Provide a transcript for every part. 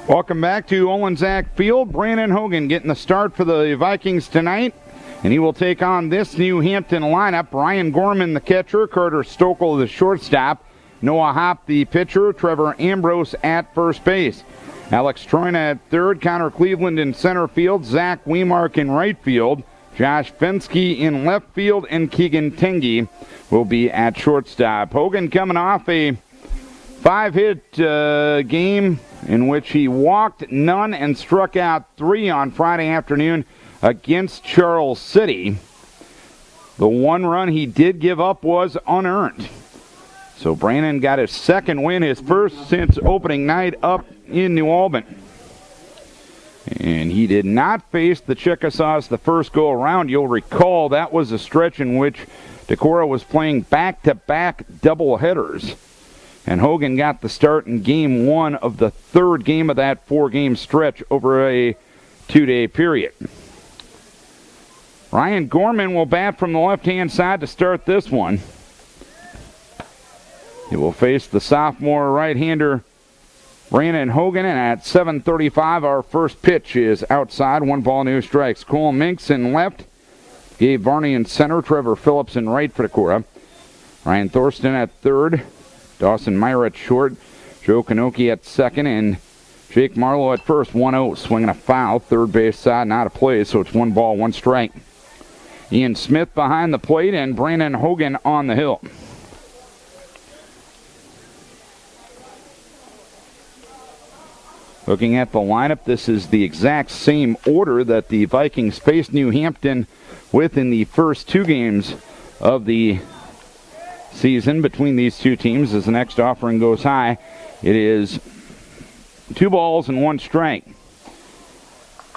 Welcome back to Olensack Field. Brandon Hogan getting the start for the Vikings tonight, and he will take on this new Hampton lineup. Ryan Gorman, the catcher, Carter Stokel, the shortstop, Noah Hopp, the pitcher, Trevor Ambrose at first base, Alex Troina at third, Connor Cleveland in center field, Zach Wemark in right field, Josh Fensky in left field, and Keegan Tengi will be at shortstop. Hogan coming off a 5-hit game in which he walked none and struck out 3 on Friday afternoon against Charles City. The one run he did give up was unearned. So Brandon got his second win, his first since opening night up in New Albany. And he did not face the Chickasaws the first go-around. You'll recall that was a stretch in which Decorah was playing back-to-back doubleheaders. And Hogan got the start in game 1 of the third game of that 4-game stretch over a 2-day period. Ryan Gorman will bat from the left-hand side to start this one. He will face the sophomore right-hander Brandon Hogan, and at 7:35 our first pitch is outside. 1 ball, no strikes. Cole Minks in left, Gabe Varney in center, Trevor Phillips in right for Decorah. Ryan Thorsten at third, Dawson Meyer at short, Joe Kanoki at second, and Jake Marlowe at first. 1-0, swinging a foul, third base side, not a play, so it's 1 ball, 1 strike. Ian Smith behind the plate, and Brandon Hogan on the hill. Looking at the lineup, this is the exact same order that the Vikings faced New Hampton with in the first 2 games of the season between these two teams. As the next offering goes high, it is 2 balls and 1 strike.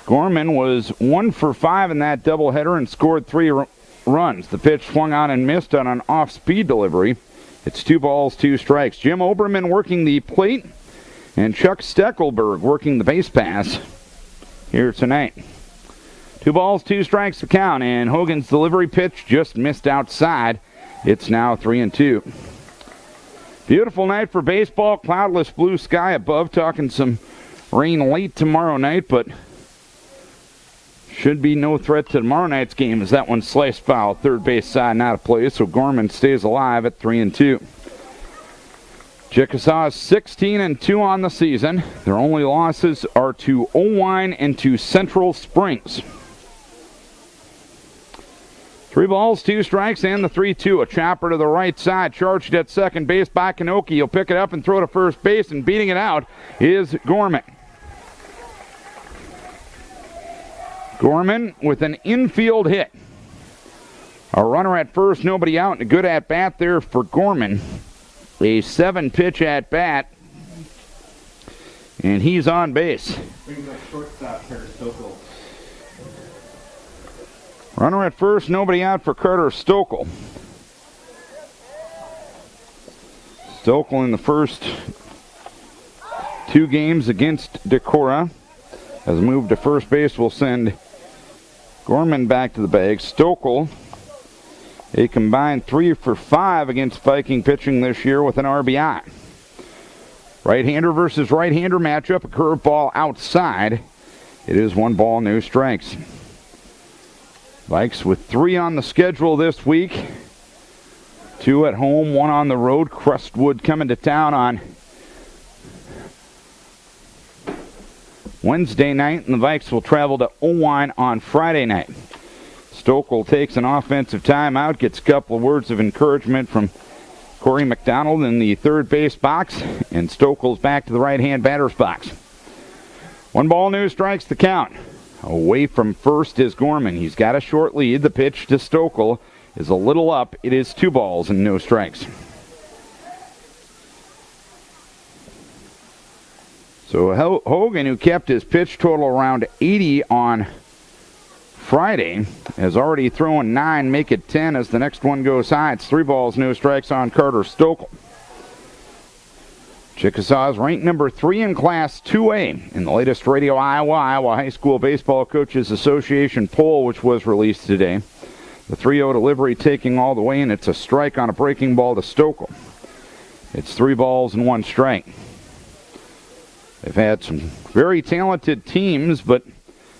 Gorman was 1 for 5 in that doubleheader and scored 3 runs. The pitch swung on and missed on an off-speed delivery. It's 2 balls, 2 strikes. Jim Oberman working the plate, and Chuck Steckelberg working the base pass here tonight. 2 balls, 2 strikes to count, and Hogan's delivery pitch just missed outside. It's now 3-2. Beautiful night for baseball. Cloudless blue sky above. Talking some rain late tomorrow night, but should be no threat to tomorrow night's game as that one sliced foul. Third base side, not a play, so Gorman stays alive at 3-2. Chickasaw 16-2 on the season. Their only losses are to Owine and to Central Springs. 3 balls, 2 strikes, and the 3-2. A chopper to the right side, charged at second base by Kanoki. He'll pick it up and throw to first base, and beating it out is Gorman. Gorman with an infield hit. A runner at first, nobody out, and a good at-bat there for Gorman. A 7-pitch at-bat, and he's on base. Brings up shortstop, Carter Stokel. Runner at first, nobody out for Carter Stokel. Stokel in the first 2 games against Decorah has moved to first base. Will send Gorman back to the bag. Stokel, a combined 3 for 5 against Viking pitching this year with an RBI. Right-hander versus right-hander matchup. A curveball outside. It is 1 ball, no strikes. Vikes with 3 on the schedule this week. 2 at home, 1 on the road. Crestwood coming to town on Wednesday night, and the Vikes will travel to Owine on Friday night. Stokel takes an offensive timeout, gets a couple of words of encouragement from Corey McDonald in the third base box, and Stokel's back to the right-hand batter's box. 1 ball, no strikes to count. Away from first is Gorman. He's got a short lead. The pitch to Stokel is a little up. It is 2 balls and no strikes. So Hogan, who kept his pitch total around 80 on Friday, has already thrown 9, make it 10 as the next one goes high. It's 3 balls, no strikes on Carter Stokel. Chickasaws ranked number 3 in Class 2A in the latest Radio Iowa High School Baseball Coaches Association poll, which was released today. The 3-0 delivery taking all the way, and it's a strike on a breaking ball to Stokel. It's 3 balls and 1 strike. They've had some very talented teams, but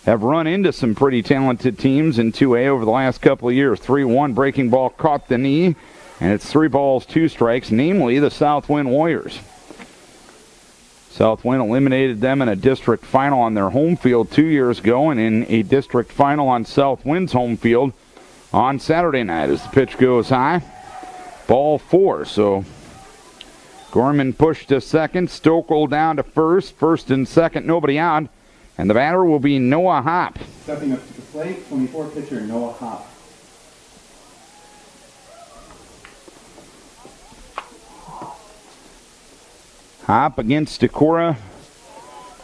have run into some pretty talented teams in 2A over the last couple of years. 3-1 breaking ball caught the knee, and it's 3 balls, 2 strikes, namely the Southwind Warriors. Southwind eliminated them in a district final on their home field 2 years ago, and in a district final on Southwind's home field on Saturday night. As the pitch goes high, ball 4. So Gorman pushed to second, Stokel down to first and second, nobody out. And the batter will be Noah Hopp. Stepping up to the plate, 24 pitcher Noah Hopp. Hopp against Decorah.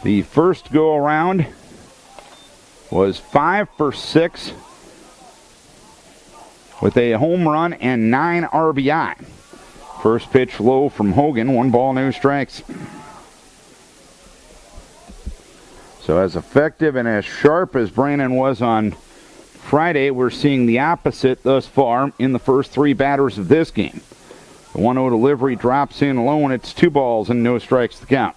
The first go around was 5 for 6 with a home run and 9 RBI. First pitch low from Hogan, 1 ball, no strikes. So as effective and as sharp as Brandon was on Friday, we're seeing the opposite thus far in the first 3 batters of this game. The 1-0 delivery drops in low, and it's 2 balls and no strikes to count.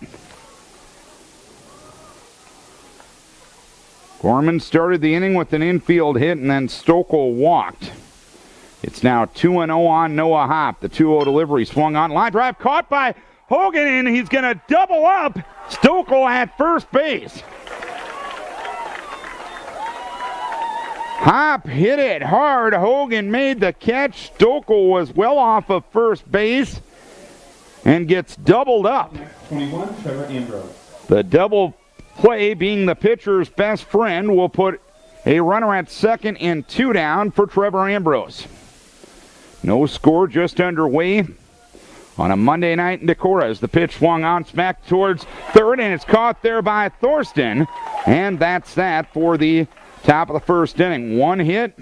Gorman started the inning with an infield hit, and then Stokel walked. It's now 2-0 on Noah Hopp. The 2-0 delivery swung on, line drive caught by Hogan, and he's going to double up. Stokel at first base. Hopp hit it hard. Hogan made the catch. Stokel was well off of first base and gets doubled up. Next, 21, Trevor Ambrose. The double play, being the pitcher's best friend, will put a runner at second and 2 down for Trevor Ambrose. No score, just underway on a Monday night in Decorah as the pitch swung on smack towards third, and it's caught there by Thorsten. And that's that for the top of the first inning. 1 hit,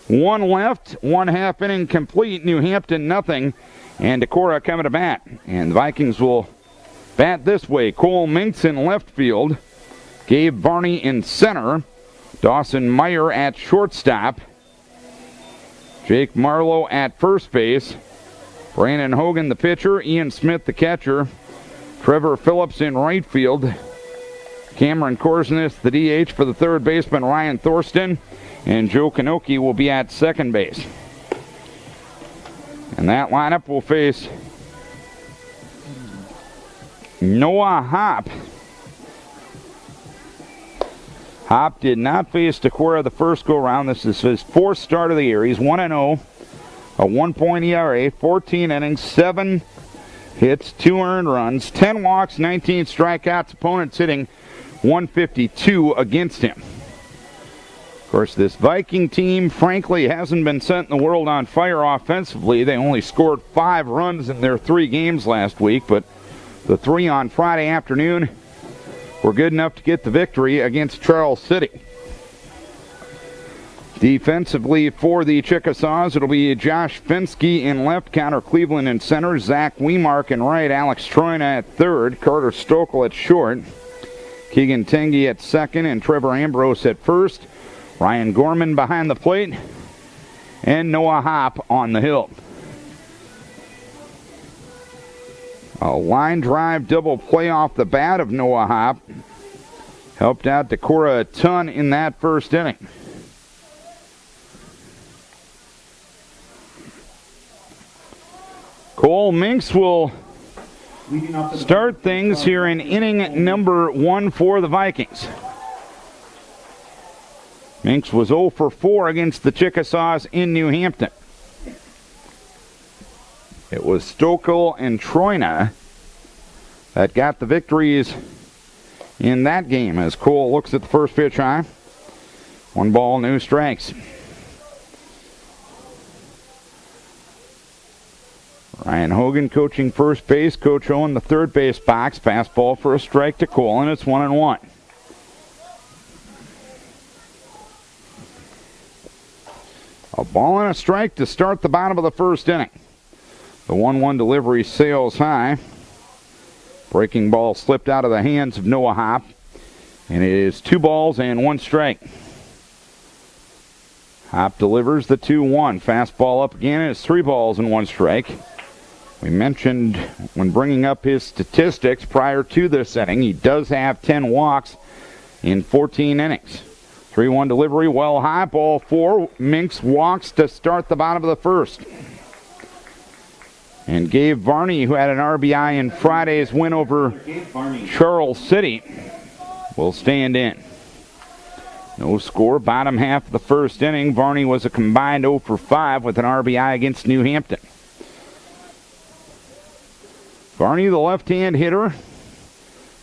1 left, 1 half inning complete. New Hampton nothing, and Decorah coming to bat. And the Vikings will bat this way. Cole Minks in left field, Gabe Barney in center, Dawson Meyer at shortstop, Jake Marlowe at first base, Brandon Hogan the pitcher, Ian Smith the catcher, Trevor Phillips in right field, Cameron Korsnes the DH for the third baseman Ryan Thorsten, and Joe Kanoki will be at second base. And that lineup will face Noah Hopp. Hopp did not face Decorah the first go-round. This is his 4th start of the year. He's 1-0, a 1.0 ERA, 14 innings, 7 hits, 2 earned runs, 10 walks, 19 strikeouts. Opponents hitting .152 against him. Of course, this Viking team, frankly, hasn't been setting the world on fire offensively. They only scored 5 runs in their 3 games last week, but the 3 on Friday afternoon were good enough to get the victory against Charles City. Defensively for the Chickasaws, it'll be Josh Finsky in left, Connor Cleveland in center, Zach Wemark in right, Alex Troina at third, Carter Stokel at short, Keegan Tengi at second, and Trevor Ambrose at first. Ryan Gorman behind the plate, and Noah Hopp on the hill. A line drive double play off the bat of Noah Hopp helped out Decorah a ton in that first inning. Cole Minks will start things here in inning number 1 for the Vikings. Minks was 0 for 4 against the Chickasaws in New Hampton. It was Stokel and Troina that got the victories in that game as Cole looks at the first pitch high. 1 ball, no strikes. Ryan Hogan coaching first base. Coach Owen the third base box. Fastball for a strike to Cole, and it's 1-1. A ball and a strike to start the bottom of the first inning. The 1-1 delivery sails high. Breaking ball slipped out of the hands of Noah Hopp, and it is 2 balls and 1 strike. Hopp delivers the 2-1. Fastball up again, and it's 3 balls and 1 strike. We mentioned when bringing up his statistics prior to this inning, he does have 10 walks in 14 innings. 3-1 delivery, well high, ball 4. Minks walks to start the bottom of the first. And Gabe Varney, who had an RBI in Friday's win over Charles City, will stand in. No score, bottom half of the first inning. Varney was a combined 0 for 5 with an RBI against New Hampton. Varney, the left-hand hitter,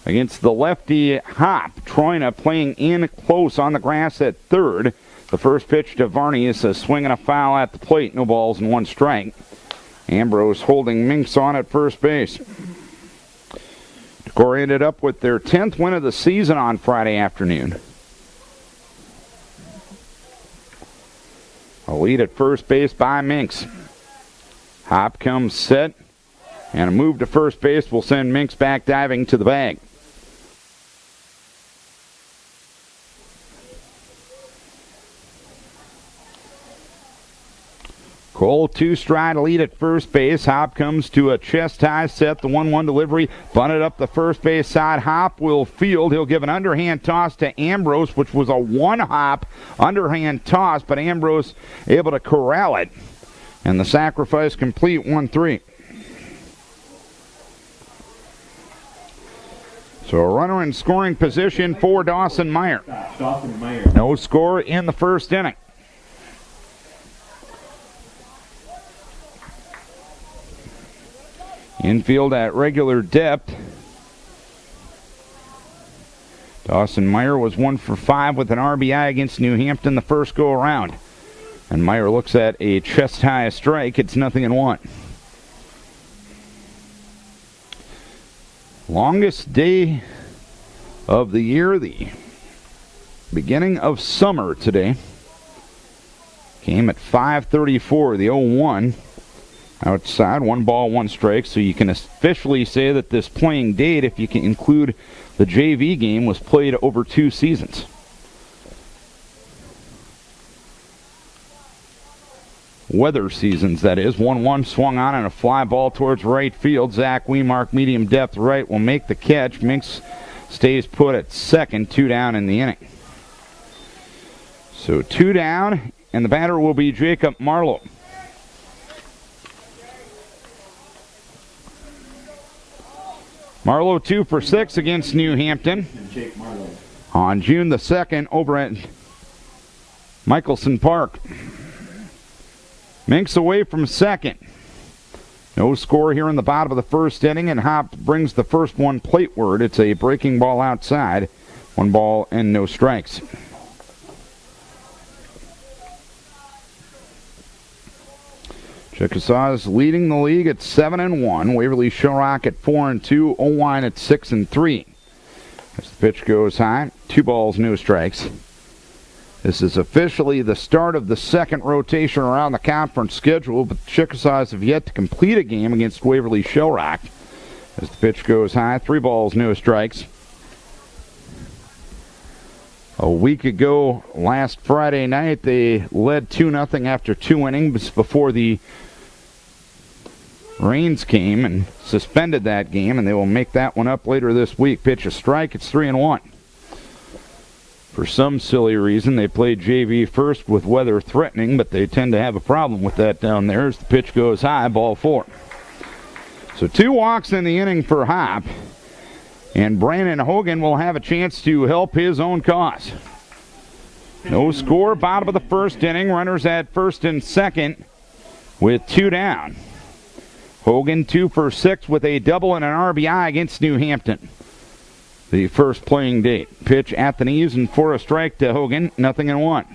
against the lefty Hop. Troina playing in close on the grass at third. The first pitch to Varney is a swing and a foul at the plate. No balls and 1 strike. Ambrose holding Minks on at first base. Decorah ended up with their 10th win of the season on Friday afternoon. A lead at first base by Minks. Hop comes set, and a move to first base will send Minks back diving to the bag. Cole, 2-stride lead at first base. Hop comes to a chest-high set. The 1-1 delivery bunted up the first base side. Hop will field. He'll give an underhand toss to Ambrose, which was a 1-hop underhand toss, but Ambrose able to corral it. And the sacrifice complete, 1-3. So a runner in scoring position for Dawson Meyer. No score in the first inning. Infield at regular depth. Dawson Meyer was 1 for 5 with an RBI against New Hampton the first go around. And Meyer looks at a chest-high strike. It's 0-1. Longest day of the year, the beginning of summer today. Came at 5:34, the 0-1. Outside, 1 ball, 1 strike, so you can officially say that this playing date, if you can include the JV game, was played over 2 seasons. Weather seasons, that is. 1-1 swung on and a fly ball towards right field. Zach Wemark, medium depth right, will make the catch. Minks stays put at second, 2 down in the inning. So 2 down, and the batter will be Jacob Marlowe. Marlowe 2 for 6 against New Hampton on June the 2nd over at Michelson Park. Minks away from second. No score here in the bottom of the first inning, and Hop brings the first one plateward. It's a breaking ball outside. 1 ball and no strikes. Chickasaw is leading the league at 7-1. Waverly Shellrock at 4-2. Owine at 6-3. As the pitch goes high, 2 balls, no strikes. This is officially the start of the second rotation around the conference schedule, but the Chickasaws have yet to complete a game against Waverly Shellrock. As the pitch goes high, 3 balls, no strikes. A week ago, last Friday night, they led 2-0 after 2 innings before the rains came and suspended that game, and they will make that one up later this week. Pitch a strike, it's 3-1. For some silly reason, they played JV first with weather threatening, but they tend to have a problem with that down there as the pitch goes high, ball 4. So 2 walks in the inning for Hop, and Brandon Hogan will have a chance to help his own cause. No score, bottom of the first inning. Runners at first and second with 2 down. Hogan 2 for 6 with a double and an RBI against New Hampton. The first playing date. Pitch at the knees and for a strike to Hogan, 0-1.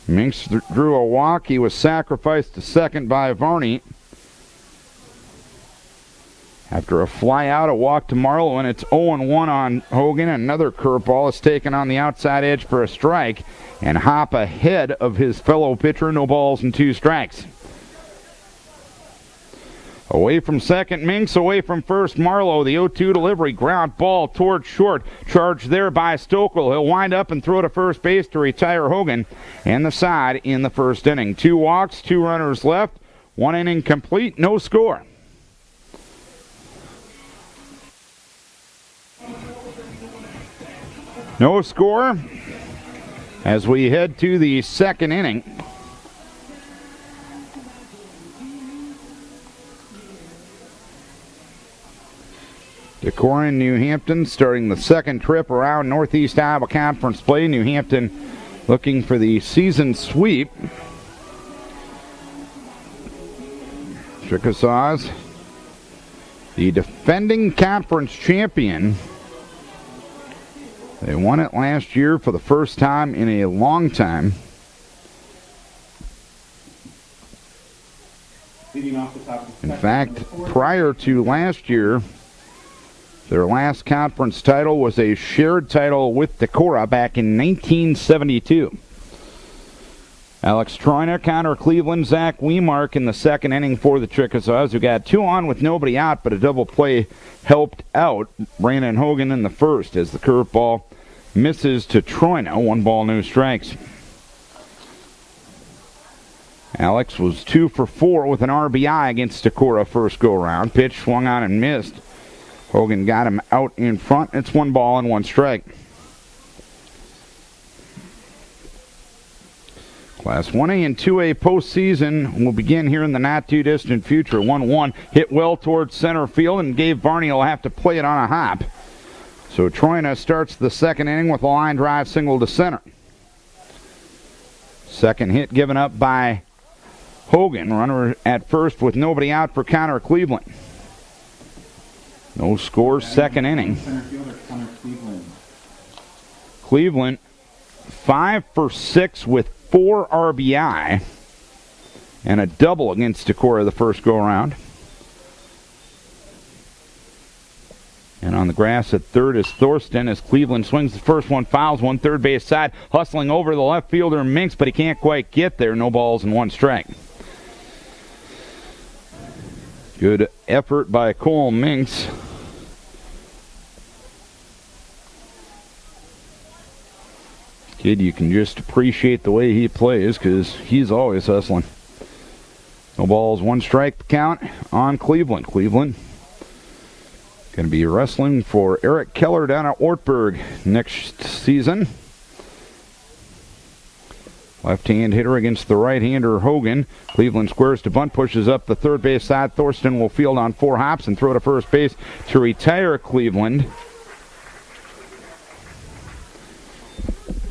Minks drew a walk. He was sacrificed to second by Varney. After a fly out, a walk to Marlowe, and it's 0-1 on Hogan. Another curveball is taken on the outside edge for a strike, and Hop ahead of his fellow pitcher. No balls and 2 strikes. Away from second, Minks. Away from first, Marlowe. The 0-2 delivery. Ground ball towards short. Charged there by Stokel. He'll wind up and throw to first base to retire Hogan. And the side in the first inning. 2 walks, 2 runners left. 1 inning complete, no score. No score as we head to the second inning. Decorah and New Hampton starting the second trip around Northeast Iowa Conference play. New Hampton looking for the season sweep. Chickasaws, the defending conference champion. They won it last year for the first time in a long time. In fact, prior to last year, their last conference title was a shared title with Decorah back in 1972. Alex Troina, Connor Cleveland, Zach Wemark in the second inning for the Chickasaws, who got 2 on with nobody out, but a double play helped out Brandon Hogan in the first as the curveball misses to Troina. 1 ball, no strikes. Alex was 2 for 4 with an RBI against Decorah first go-around. Pitch swung on and missed. Hogan got him out in front. It's 1 ball and 1 strike. Class 1A and 2A postseason will begin here in the not-too-distant future. 1-1 hit well towards center field, and Gabe Varney will have to play it on a hop. So Troina starts the second inning with a line drive single to center. Second hit given up by Hogan. Runner at first with nobody out for Connor Cleveland. No score, second inning. Cleveland 5 for 6 with 4 RBI and a double against Decorah the first go-around. And on the grass at third is Thorsten as Cleveland swings the first one, fouls one, third base side, hustling over the left fielder Minks, but he can't quite get there. No balls and 1 strike. Good effort by Cole Minks. Kid, you can just appreciate the way he plays because he's always hustling. No balls, 1 strike to count on Cleveland. Cleveland going to be wrestling for Eric Keller down at Ortberg next season. Left-hand hitter against the right-hander Hogan. Cleveland squares to bunt, pushes up the third base side. Thorsten will field on 4 hops and throw to first base to retire Cleveland.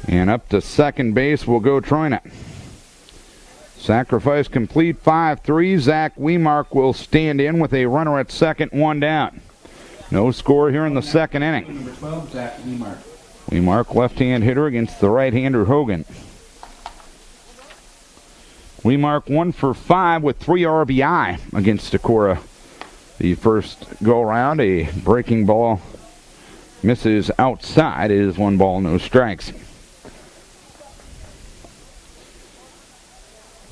And up to second base will go Troina. Sacrifice complete, 5-3. Zach Wemark will stand in with a runner at second, 1 down. No score here in the second inning. Number 12, Zach Wemark. Wemark, left-hand hitter against the right-hander Hogan. Wemark 1 for 5 with 3 RBI against Decorah. The first go-around, a breaking ball misses outside. It is 1 ball, no strikes.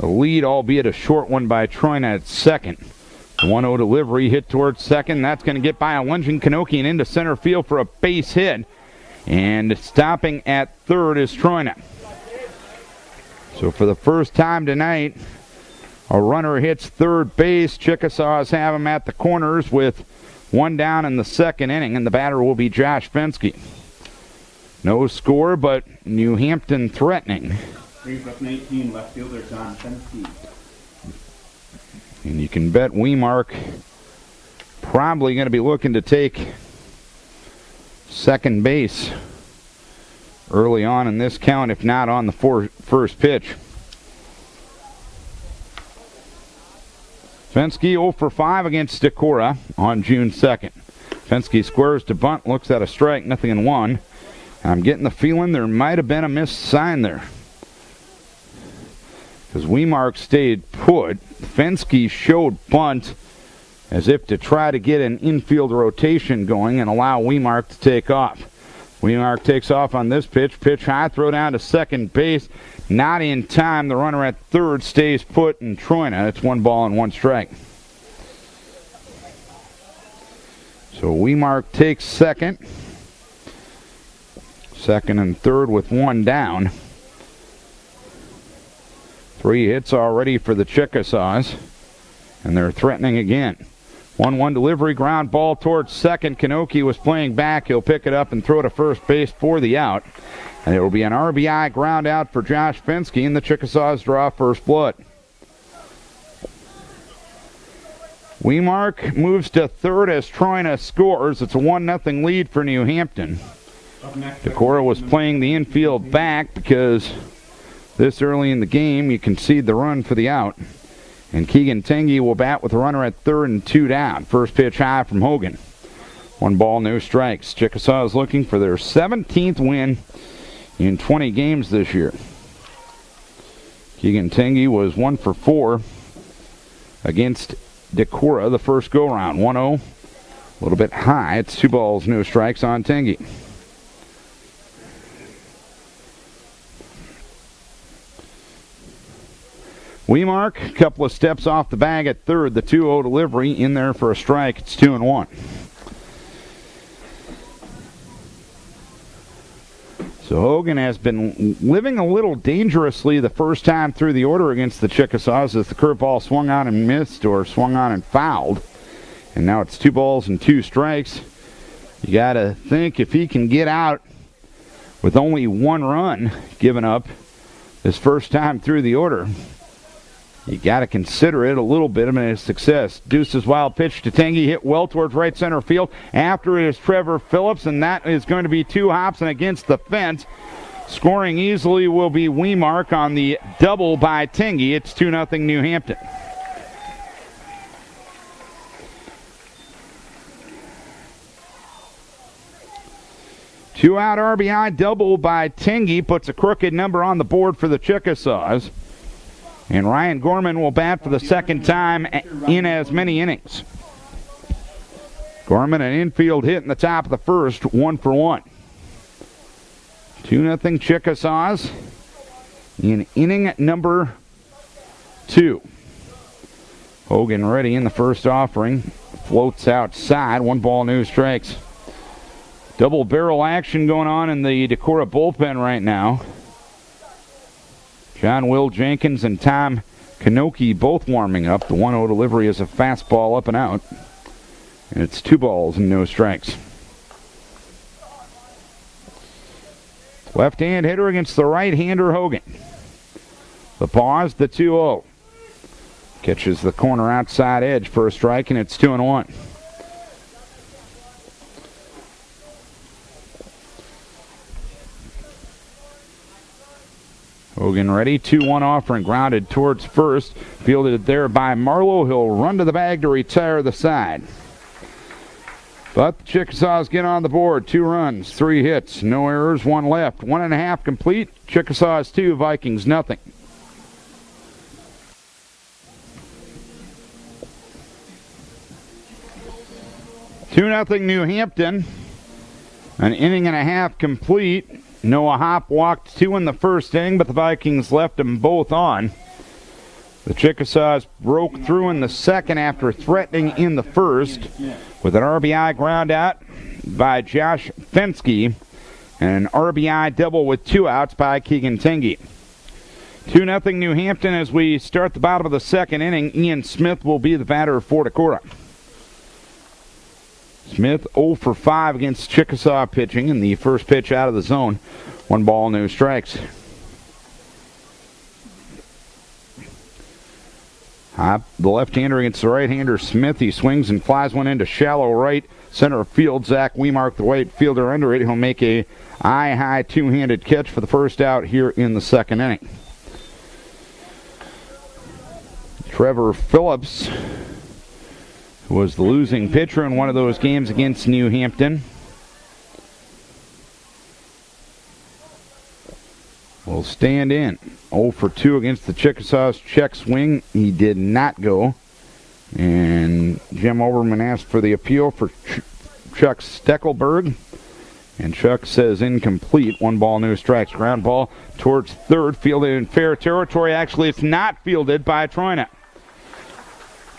A lead, albeit a short one, by Troina at second. The 1-0 delivery hit towards second. That's going to get by a lunging Kanokian into center field for a base hit. And stopping at third is Troina. So for the first time tonight, a runner hits third base. Chickasaws have him at the corners with 1 down in the second inning, and the batter will be Josh Fensky. No score, but New Hampton threatening. Brings up 19, left fielder John Fensky. And you can bet Wemark probably going to be looking to take second base early on in this count, if not on the first pitch. Fensky 0 for 5 against Decorah on June 2nd. Fensky squares to bunt, looks at a strike, nothing in 1. I'm getting the feeling there might have been a missed sign there, because Wemark stayed put. Fensky showed bunt as if to try to get an infield rotation going and allow Wemark to take off. Wemark takes off on this pitch. Pitch high, throw down to second base. Not in time. The runner at third stays put in Troina. It's 1 ball and 1 strike. So Wemark takes second. Second and third with 1 down. 3 hits already for the Chickasaws. And they're threatening again. 1-1 delivery, ground ball towards second. Kanoki was playing back. He'll pick it up and throw to first base for the out. And it will be an RBI ground out for Josh Fensky, and the Chickasaws draw first blood. Wemark moves to third as Troina scores. It's a 1-0 lead for New Hampton. Decorah was playing the infield back because this early in the game you concede the run for the out. And Keegan Tengi will bat with a runner at third and 2 down. First pitch high from Hogan. 1 ball, no strikes. Chickasaws looking for their 17th win in 20 games this year. Keegan Tengi was 1 for 4 against Decorah the first go-round. 1-0, a little bit high. It's 2 balls, no strikes on Tengi. Wemark, a couple of steps off the bag at third. The 2-0 delivery in there for a strike. It's 2-1. So Hogan has been living a little dangerously the first time through the order against the Chickasaws as the curveball swung on and missed or swung on and fouled. And now it's 2 balls and 2 strikes. You got to think if he can get out with only 1 run given up his first time through the order, you got to consider it a little bit of a success. Deuce's wild pitch to Tengi, hit well towards right center field. After it is Trevor Phillips, and that is going to be 2 hops and against the fence. Scoring easily will be Wemark on the double by Tengi. It's 2-0 New Hampton. Two-out RBI double by Tengi puts a crooked number on the board for the Chickasaws. And Ryan Gorman will bat for the second time in as many innings. Gorman, an infield hit in the top of the first, 1 for 1. 2-0 Chickasaws in inning number 2. Hogan ready in the first offering. Floats outside. 1 ball, no strikes. Double barrel action going on in the Decorah bullpen right now. John Will Jenkins and Tom Kanoki both warming up. The 1-0 delivery is a fastball up and out. And it's 2 balls and no strikes. Left-hand hitter against the right-hander Hogan. The pause, the 2-0. Catches the corner outside edge for a strike, and it's 2-1. Hogan ready, 2-1 offering, grounded towards first, fielded there by Marlowe. He'll run to the bag to retire the side. But the Chickasaws get on the board, 2 runs, 3 hits, no errors, 1 left, 1.5 complete. Chickasaws 2, Vikings nothing. Two nothing New Hampton. An inning and a half complete. Noah Hopp walked 2 in the first inning, but the Vikings left them both on. The Chickasaws broke through in the second after threatening in the first with an RBI ground out by Josh Fensky and an RBI double with 2 outs by Keegan Tengi. 2-0 New Hampton as we start the bottom of the second inning. Ian Smith will be the batter for Decorah. Smith 0 for 5 against Chickasaw pitching in the first pitch out of the zone. 1 ball, no strikes. The left-hander against the right-hander Smith. He swings and flies one into shallow right center field. Zach Wemark, the right fielder under it. He'll make a eye-high 2-handed catch for the first out here in the second inning. Trevor Phillips was the losing pitcher in one of those games against New Hampton. Will stand in. 0 for 2 against the Chickasaws. Check swing. He did not go. And Jim Oberman asked for the appeal for Chuck Steckelberg. And Chuck says incomplete. 1 ball, no strikes. Ground ball towards third. Fielded in fair territory. Actually, it's not fielded by Troina.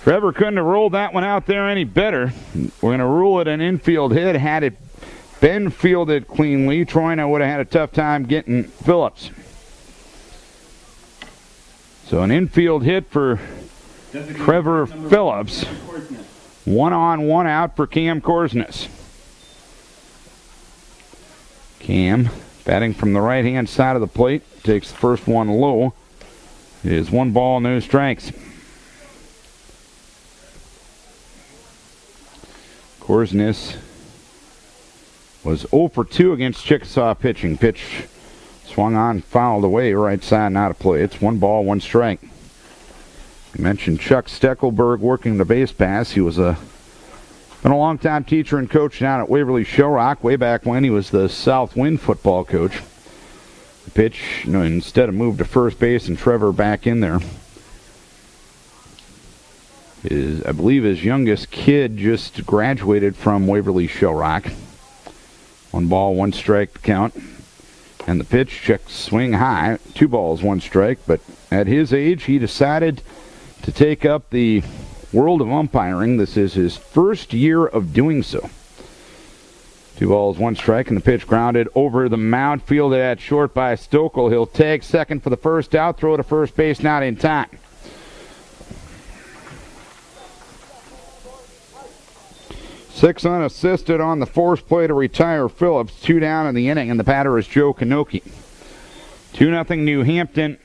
Trevor couldn't have rolled that one out there any better. We're going to rule it an infield hit. Had it been fielded cleanly, Troina would have had a tough time getting Phillips. So an infield hit for Designated Trevor number Phillips. 1, Korsness. 1 on, 1 out for Cam Korsness. Cam batting from the right-hand side of the plate. Takes the first one low. It is 1 ball, no strikes. Korsness was 0 for 2 against Chickasaw pitching. Pitch swung on, fouled away, right side, not a play. It's 1 ball, 1 strike. You mentioned Chuck Steckelberg working the base pass. He was been a long-time teacher and coach down at Waverly Shellrock. Way back when, he was the Southwind football coach. The pitch, instead of moved to first base and Trevor back in there. I believe his youngest kid just graduated from Waverly Shellrock. 1 ball, 1 strike to count. And the pitch, check swing high. 2 balls, 1 strike. But at his age, he decided to take up the world of umpiring. This is his first year of doing so. 2 balls, 1 strike, and the pitch grounded over the mound. Fielded at short by Stokel. He'll tag second for the first out. Throw to first base, not in time. 6 unassisted on the force play to retire Phillips. 2 down in the inning, and the batter is Joe Kanoki. 2-0 New Hampton.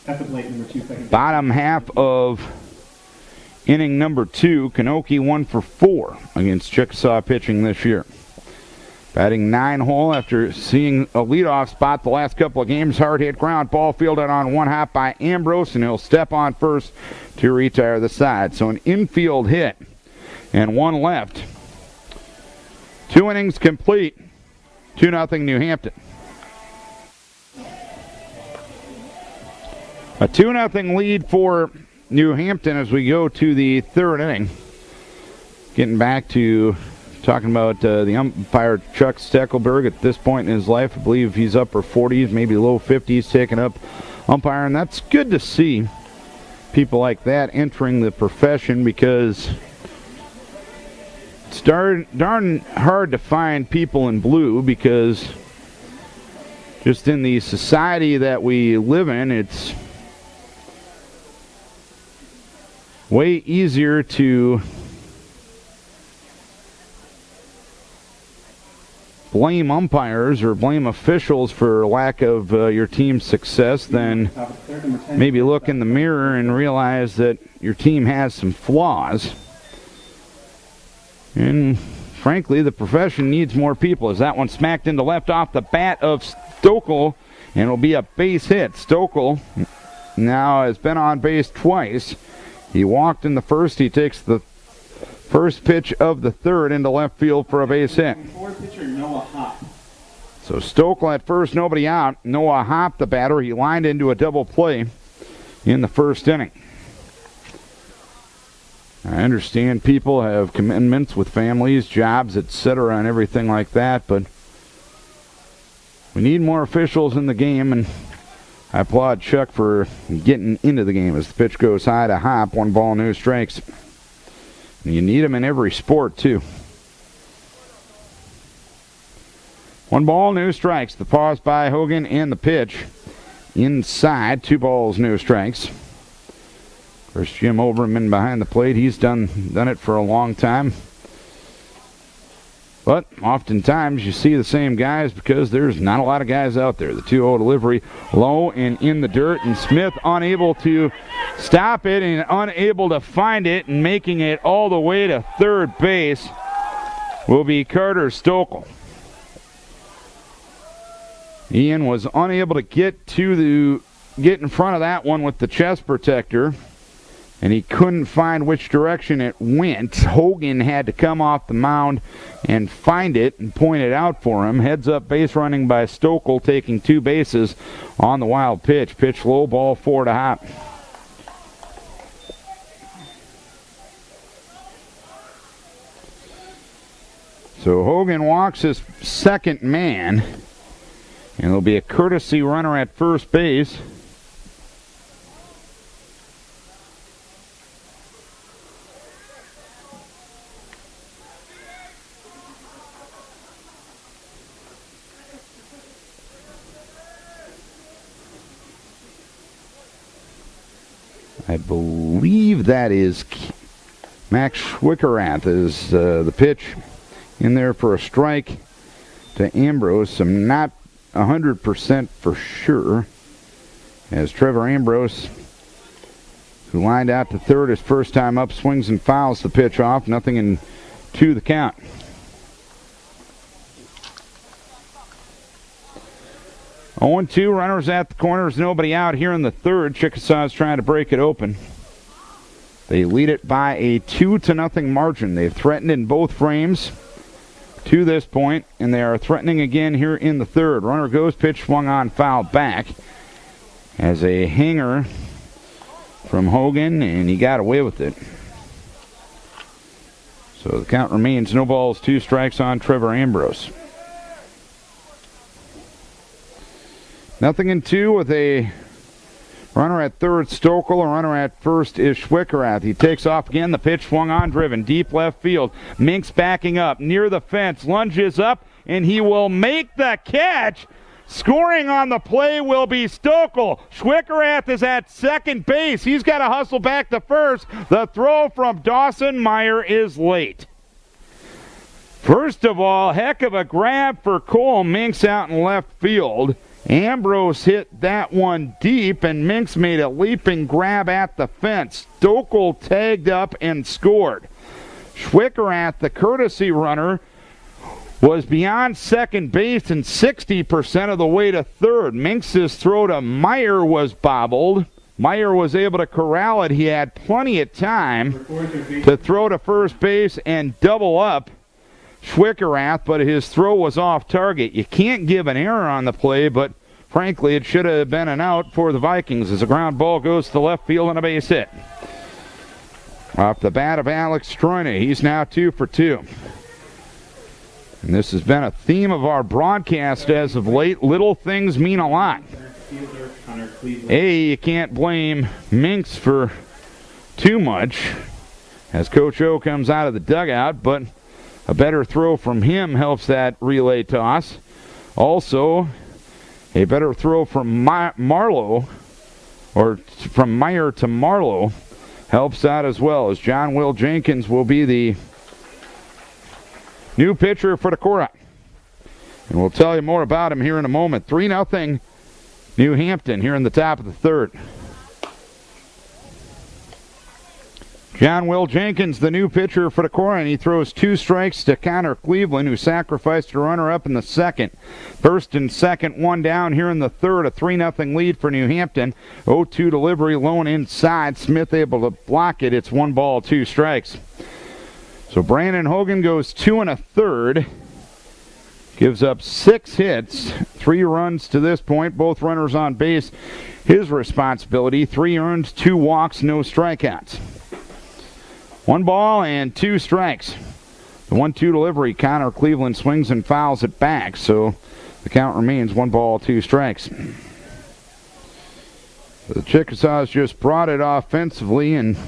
At the plate, number 2, second. Bottom half of inning number 2. Kanoki 1 for 4 against Chickasaw pitching this year. Batting 9-hole after seeing a leadoff spot the last couple of games. Hard hit ground ball fielded on 1 hop by Ambrose, and he'll step on first to retire the side. So an infield hit. And 1 left. 2 innings complete. 2-0 New Hampton. A 2-0 lead for New Hampton as we go to the 3rd inning. Getting back to talking about the umpire Chuck Steckelberg at this point in his life. I believe he's upper 40s, maybe low 50s, taking up umpiring. That's good to see people like that entering the profession, because it's darn hard to find people in blue, because just in the society that we live in, it's way easier to blame umpires or blame officials for lack of your team's success than maybe look in the mirror and realize that your team has some flaws. And frankly, the profession needs more people. As that one smacked into left off the bat of Stokel, and it'll be a base hit. Stokel now has been on base twice. He walked in the first. He takes the first pitch of the 3rd into left field for a base hit. Pitcher Noah Hop. So Stokel at first, nobody out. Noah Hop, the batter, he lined into a double play in the 1st inning. I understand people have commitments with families, jobs, etc., and everything like that, but we need more officials in the game, and I applaud Chuck for getting into the game as the pitch goes high to Hop. 1 ball, no strikes. And you need them in every sport, too. 1 ball, no strikes. The pause by Hogan and the pitch inside. 2 balls, no strikes. Of course, Jim Overman behind the plate. He's done it for a long time. But oftentimes you see the same guys because there's not a lot of guys out there. The 2-0 delivery low and in the dirt, and Smith unable to stop it and unable to find it, and making it all the way to 3rd base will be Carter Stokel. Ian was unable to get in front of that one with the chest protector, and he couldn't find which direction it went. Hogan had to come off the mound and find it and point it out for him. Heads up base running by Stokel, taking 2 bases on the wild pitch. Pitch low, ball 4 to Hop. So Hogan walks his 2nd man, and there'll be a courtesy runner at first base. I believe that is Max Schwickerath is the pitch in there for a strike to Ambrose. I'm not 100% for sure, as Trevor Ambrose, who lined out to third his first time up, swings and fouls the pitch off. Nothing in 2 the count. Oh, 2 runners at the corners, nobody out here in the third. Chickasaw is trying to break it open. They lead it by a 2-0 margin. They've threatened in both frames to this point, and they are threatening again here in the third. Runner goes, pitch swung on, foul back as a hanger from Hogan, and he got away with it. So the count remains no balls, 2 strikes on Trevor Ambrose. 0-2 with a runner at third, Stokel. A runner at first is Schwickerath. He takes off again. The pitch swung on, driven deep left field. Minks backing up near the fence, lunges up, and he will make the catch. Scoring on the play will be Stokel. Schwickerath is at second base. He's got to hustle back to first. The throw from Dawson Meyer is late. First of all, heck of a grab for Cole Minks out in left field. Ambrose hit that one deep, and Minks made a leaping grab at the fence. Stokel tagged up and scored. Schwickerath, the courtesy runner, was beyond second base and 60% of the way to third. Minks' throw to Meyer was bobbled. Meyer was able to corral it. He had plenty of time to throw to first base and double up Schwickerath, but his throw was off target. You can't give an error on the play, but frankly, it should have been an out for the Vikings as a ground ball goes to left field and a base hit. Off the bat of Alex Stroine, he's now 2 for 2. And this has been a theme of our broadcast as of late. Little things mean a lot. You can't blame Minks for too much as Coach O comes out of the dugout, but a better throw from him helps that relay toss. Also, a better throw from Marlowe, or from Meyer to Marlowe, helps out as well, as John Will Jenkins will be the new pitcher for Decorah. And we'll tell you more about him here in a moment. 3-0 New Hampton here in the top of the third. John Will Jenkins, the new pitcher for Decorah, and he throws 2 strikes to Connor Cleveland, who sacrificed a runner up in the second. First and second, 1 down here in the third. A 3-0 lead for New Hampton. 0-2 delivery, lone inside. Smith able to block it. It's 1 ball, 2 strikes. So Brandon Hogan goes 2 1/3. Gives up 6 hits, 3 runs to this point. Both runners on base. His responsibility. 3 earned, 2 walks, no strikeouts. 1 ball and 2 strikes. The 1-2 delivery, Connor Cleveland swings and fouls it back, so the count remains 1 ball, 2 strikes. The Chickasaws just brought it offensively, and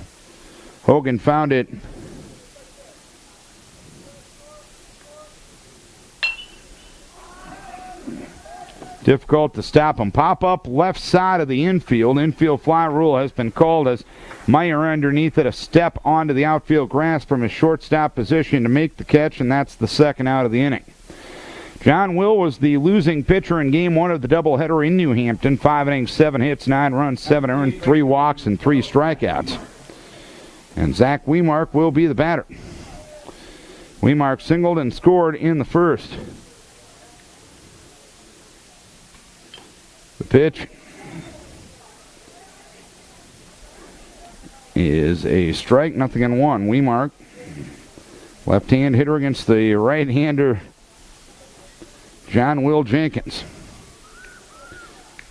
Hogan found it difficult to stop him. Pop up left side of the infield. Infield fly rule has been called as Meyer underneath it, a step onto the outfield grass from his shortstop position to make the catch, and that's the second out of the inning. John Will was the losing pitcher in game 1 of the doubleheader in New Hampton. 5 innings, 7 hits, 9 runs, 7 earned, 3 walks, and 3 strikeouts. And Zach Wemark will be the batter. Wemark singled and scored in the first. The pitch is a strike, 0-1. Wemark, left-hand hitter against the right-hander John Will Jenkins.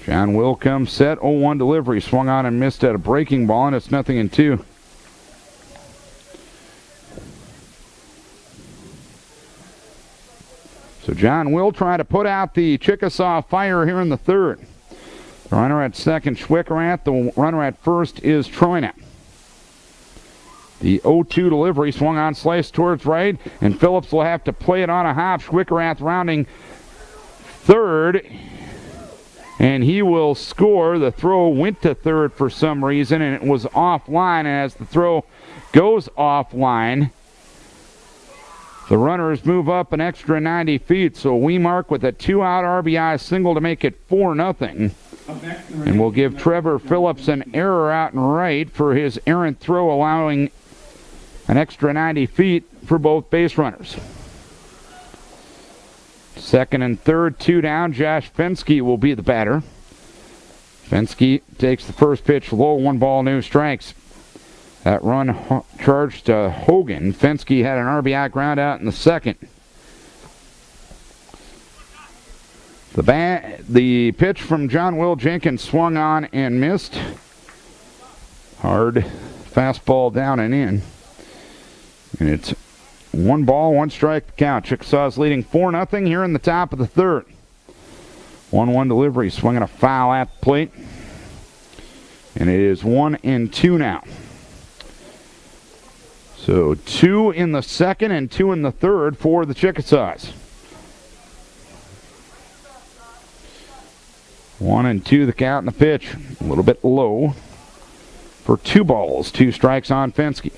John Will comes set, 0-1 delivery, swung on and missed at a breaking ball, and it's 0-2. So John Will trying to put out the Chickasaw fire here in the third. The runner at second, Schwickerath. The runner at first is Troina. The 0-2 delivery swung on, sliced towards right, and Phillips will have to play it on a hop. Schwickerath rounding third. and he will score. The throw went to third for some reason, and it was offline. And as the throw goes offline, the runners move up an extra 90 feet. So Wemark with a 2-out RBI single to make it 4-0. And we'll give Trevor Phillips an error out and right for his errant throw, allowing an extra 90 feet for both base runners. Second and third, 2 down. Josh Fenske will be the batter. Fenske takes the first pitch low, 1 ball, no strikes. That run charged to Hogan. Fenske had an RBI ground out in the second. The pitch from John Will Jenkins swung on and missed. Hard fastball down and in. And it's 1 ball, 1 strike count. Chickasaws leading 4-0 here in the top of the third. 1-1 delivery, swinging a foul at the plate. And it is 1-2 now. So 2 in the second and 2 in the third for the Chickasaws. 1-2 the count and the pitch. A little bit low for 2 balls, 2 strikes on Fenske.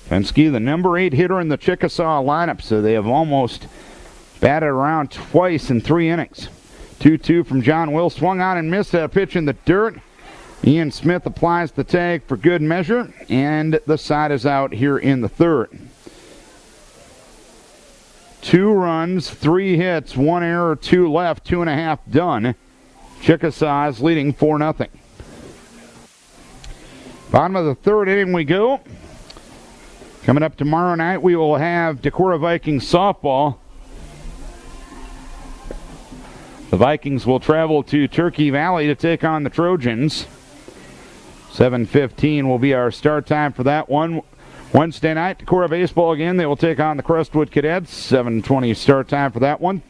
Fenske, the number 8 hitter in the Chickasaw lineup, so they have almost batted around twice in 3 innings. 2-2 from John Will, swung on and missed a pitch in the dirt. Ian Smith applies the tag for good measure, and the side is out here in the third. 2 runs, 3 hits, 1 error, 2 left, 2.5 done. Chickasaws leading 4-0. Bottom of the third inning we go. Coming up tomorrow night, we will have Decorah Vikings softball. The Vikings will travel to Turkey Valley to take on the Trojans. 7:15 will be our start time for that one. Wednesday night, Decorah baseball again. They will take on the Crestwood Cadets. 7:20 start time for that one.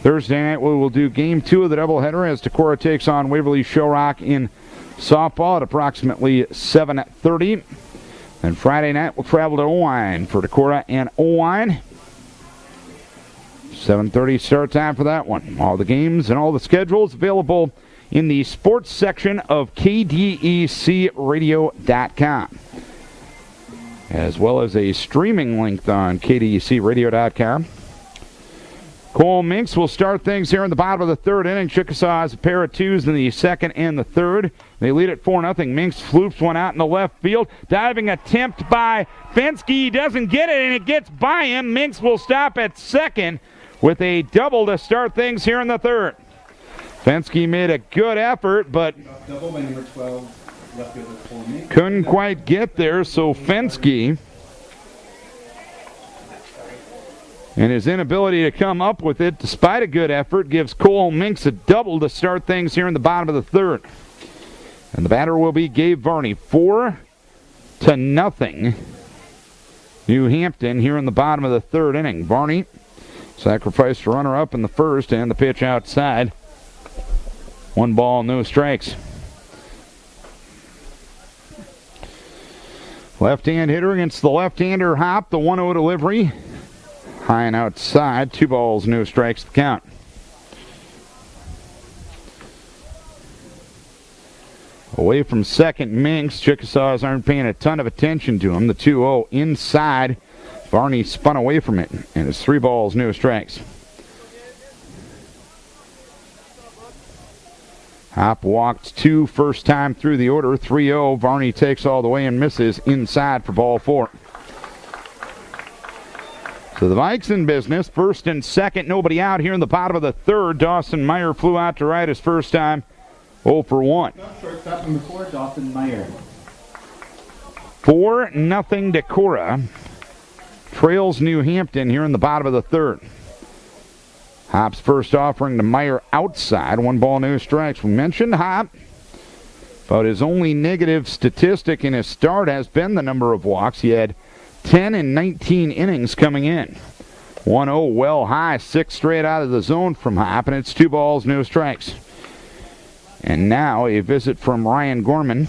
Thursday night, we will do game 2 of the doubleheader as Decorah takes on Waverly Showrock in softball at approximately 7:30. And Friday night, we'll travel to Owine for Decorah and Owine. 7:30 start time for that one. All the games and all the schedules available in the sports section of KDECradio.com, as well as a streaming link on KDECradio.com. Cole Minks will start things here in the bottom of the third inning. Chickasaw has a pair of 2s in the second and the third. They lead at 4-0. Minks floops one out in the left field. Diving attempt by Fenske. He doesn't get it, and it gets by him. Minks will stop at second with a double to start things here in the third. Fenske made a good effort, but Double by number 12, left fielder Cole Minks. Couldn't quite get there, so Fenske, and his inability to come up with it, despite a good effort, gives Cole Minks a double to start things here in the bottom of the third. And the batter will be Gabe Varney. 4-0. New Hampton here in the bottom of the third inning. Varney sacrificed a runner-up in the first, and the pitch outside. 1 ball, no strikes. Left-hand hitter against the left-hander Hop. The 1-0 delivery. High and outside. 2 balls, no strikes to count. Away from second, Minks. Chickasaws aren't paying a ton of attention to him. The 2-0 inside. Varney spun away from it, and it's 3 balls, no strikes. Hop walked 2 first time through the order. 3-0. Varney takes all the way and misses inside for ball 4. So the Vikes in business. First and second, nobody out here in the bottom of the third. Dawson Meyer flew out to right his first time. 0 for 1. Shortstop number 4, Dawson Meyer. 4-0 Decorah trails New Hampton here in the bottom of the third. Hop's first offering to Meyer outside. 1 ball, no strikes. We mentioned Hop, but his only negative statistic in his start has been the number of walks. He had 10 in 19 innings coming in. 1-0 well high, 6 straight out of the zone from Hop, and it's 2 balls, no strikes. And now a visit from Ryan Gorman.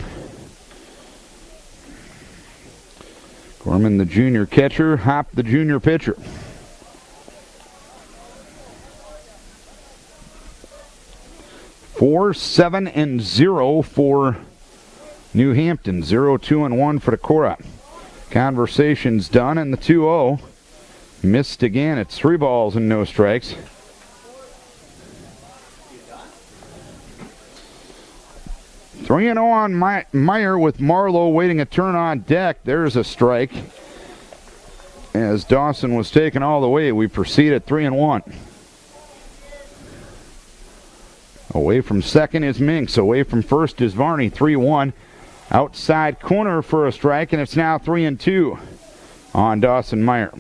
Gorman, the junior catcher, Hop, the junior pitcher. 4, 7, and 0 for New Hampton. 0, 2, and 1 for Decorah. Conversation's done, and the 2-0 missed again. It's 3 balls and no strikes. Three and 0 on Meyer with Marlowe waiting a turn on deck. There's a strike. As Dawson was taken all the way, we proceed at 3 and 1. Away from second is Minks. Away from first is Varney. 3-1. Outside corner for a strike, and it's now 3 and 2 on Dawson Meyer.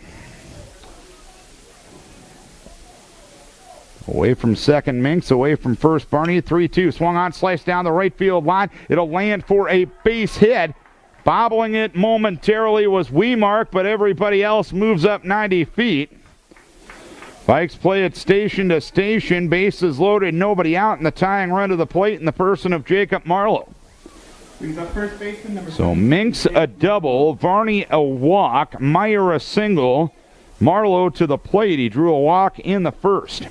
Away from second, Minks. Away from first, Barney. 3-2. Swung on, sliced down the right field line. It'll land for a base hit. Bobbling it momentarily was Wemark, but everybody else moves up 90 feet. Vikes play it station to station. Bases loaded, nobody out, and the tying run to the plate in the person of Jacob Marlowe. Brings up first baseman number So Minks a double, Varney a walk, Meyer a single, Marlowe to the plate. He drew a walk in the first.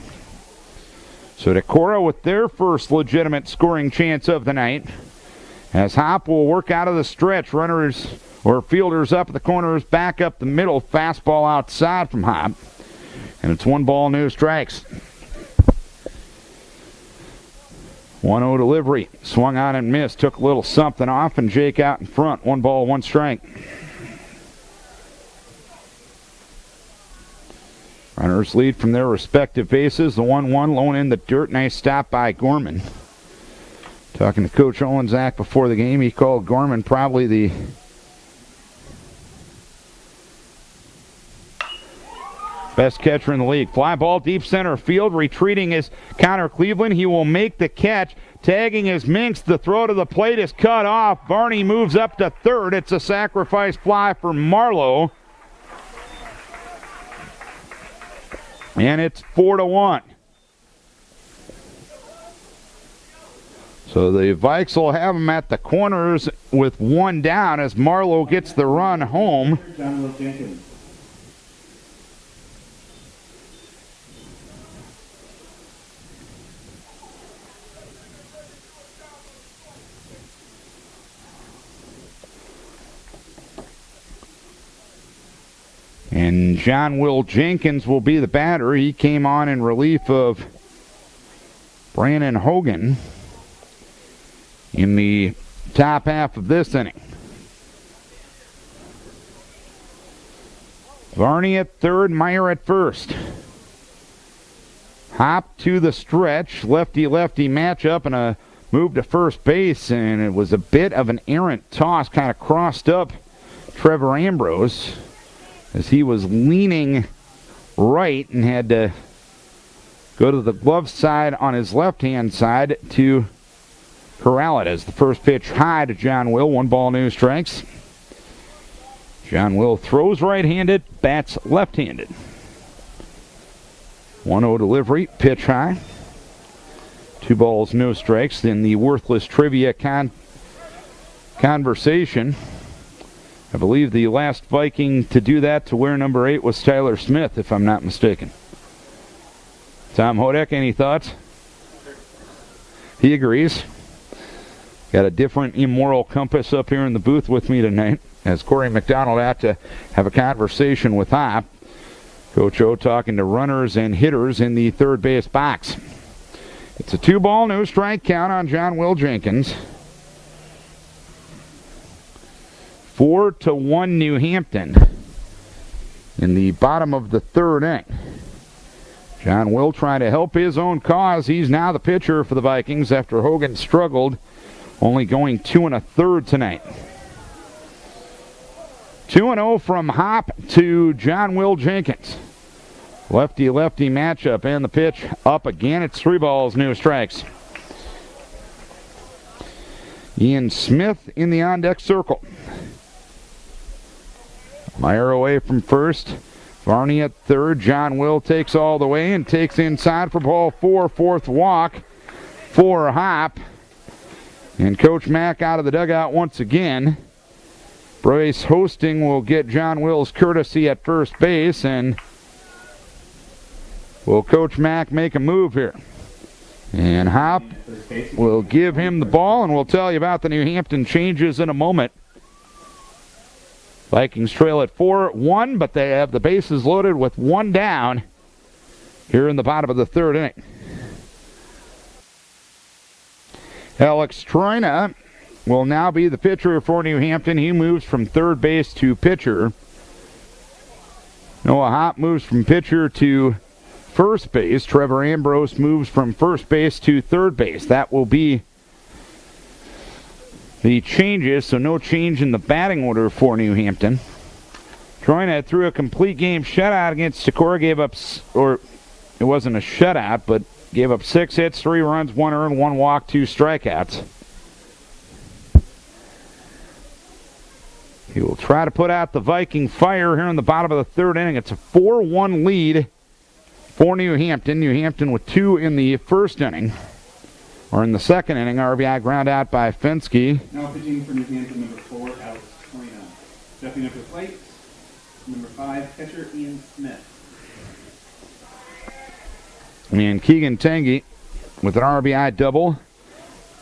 So Decorah with their first legitimate scoring chance of the night. As Hop will work out of the stretch, runners or fielders up at the corners, back up the middle, fastball outside from Hop. And it's 1 ball, no strikes. 1-0 delivery. Swung on and missed. Took a little something off, and Jake out in front. 1 ball, 1 strike. Runners lead from their respective bases. The 1-1 low in the dirt. Nice stop by Gorman. Talking to Coach Olenczak before the game, he called Gorman probably the best catcher in the league. Fly ball deep center field. Retreating is Connor Cleveland. He will make the catch. Tagging is Minks. The throw to the plate is cut off. Barney moves up to third. It's a sacrifice fly for Marlowe. And it's 4-1. So the Vikes will have them at the corners with 1 down as Marlowe gets the run home. John Will Jenkins. And John Will Jenkins will be the batter. He came on in relief of Brandon Hogan in the top half of this inning. Varney at third, Meyer at first. Hop to the stretch, lefty-lefty matchup, and a move to first base, and it was a bit of an errant toss, kind of crossed up Trevor Ambrose as he was leaning right and had to go to the glove side on his left-hand side to corral it as the first pitch high to John Will. 1 ball, no strikes. John Will throws right-handed, bats left-handed. 1-0 delivery, pitch high. 2 balls, no strikes. In the worthless trivia conversation, I believe the last Viking to do that to wear number 8 was Tyler Smith, if I'm not mistaken. Tom Hodek, any thoughts? He agrees. Got a different immoral compass up here in the booth with me tonight, as Corey McDonald had to have a conversation with Hop. Coach O talking to runners and hitters in the third base box. It's a 2 ball, no strike count on John Will Jenkins. 4-1 New Hampton in the bottom of the third inning. John Will trying to help his own cause. He's now the pitcher for the Vikings after Hogan struggled, only going 2 1/3 tonight. 2-0 from Hop to John Will Jenkins. Lefty-lefty matchup, and the pitch up again. It's 3 balls, no strikes. Ian Smith in the on-deck circle. Meyer away from first. Varney at third. John Will takes all the way and takes inside for ball 4. 4th walk for Hop. And Coach Mack out of the dugout once again. Bryce Hosting will get John Will's courtesy at first base, and will Coach Mack make a move here? And Hop will give him the ball, and we'll tell you about the New Hampton changes in a moment. Vikings trail at 4-1, but they have the bases loaded with one down here in the bottom of the third inning. Alex Troina will now be the pitcher for New Hampton. He moves from third base to pitcher. Noah Hop moves from pitcher to first base. Trevor Ambrose moves from first base to third base. That will be the changes, so no change in the batting order for New Hampton. Troina threw a complete game shutout against Decorah, gave up, or it wasn't a shutout, but gave up 6 hits, 3 runs, 1 earned, 1 walk, 2 strikeouts. He will try to put out the Viking fire here in the bottom of the third inning. It's a 4-1 lead for New Hampton. New Hampton with 2 in the first inning. Or in the second inning, RBI ground out by Fensky. Now pitching for New Hampton, number 4, Alex Troina. Stepping up to the plate, number 5, catcher Ian Smith. And Keegan Tangy with an RBI double.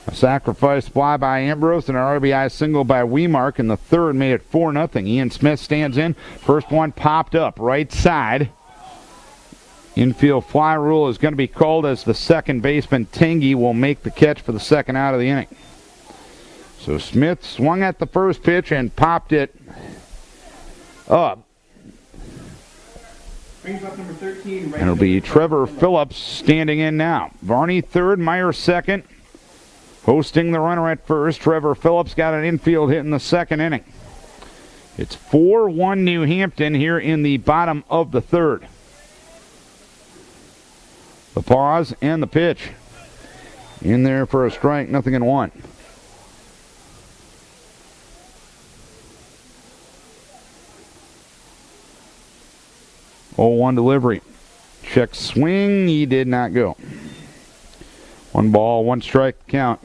A sacrifice fly by Ambrose and an RBI single by Wemark in the third made it 4-0. Ian Smith stands in. First one popped up right side. Infield fly rule is going to be called as the second baseman Tangy will make the catch for the second out of the inning. So Smith swung at the first pitch and popped it up. Brings up number 13. Right, and it'll be Trevor Phillips standing in now. Varney third, Meyer second. Hosting the runner at first. Trevor Phillips got an infield hit in the second inning. It's 4-1 New Hampton here in the bottom of the third. The pause and the pitch. In there for a strike, 0-1. Oh, 1 delivery. Check swing, he did not go. 1 ball, 1 strike count.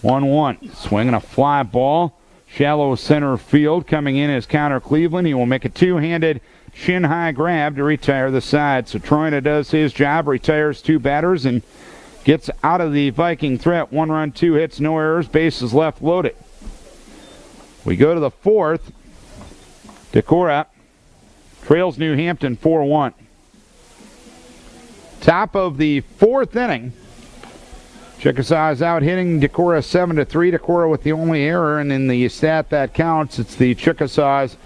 One. Swinging a fly ball. Shallow center field. Coming in as Connor Cleveland. He will make a two-handed shin-high grab to retire the side. So Troina does his job, retires 2 batters, and gets out of the Viking threat. 1 run, 2 hits, no errors. Bases left loaded. We go to the fourth. Decorah trails New Hampton 4-1. Top of the fourth inning. Chickasaw is out hitting Decorah 7-3. Decorah with the only error, and in the stat that counts, it's the Chickasaws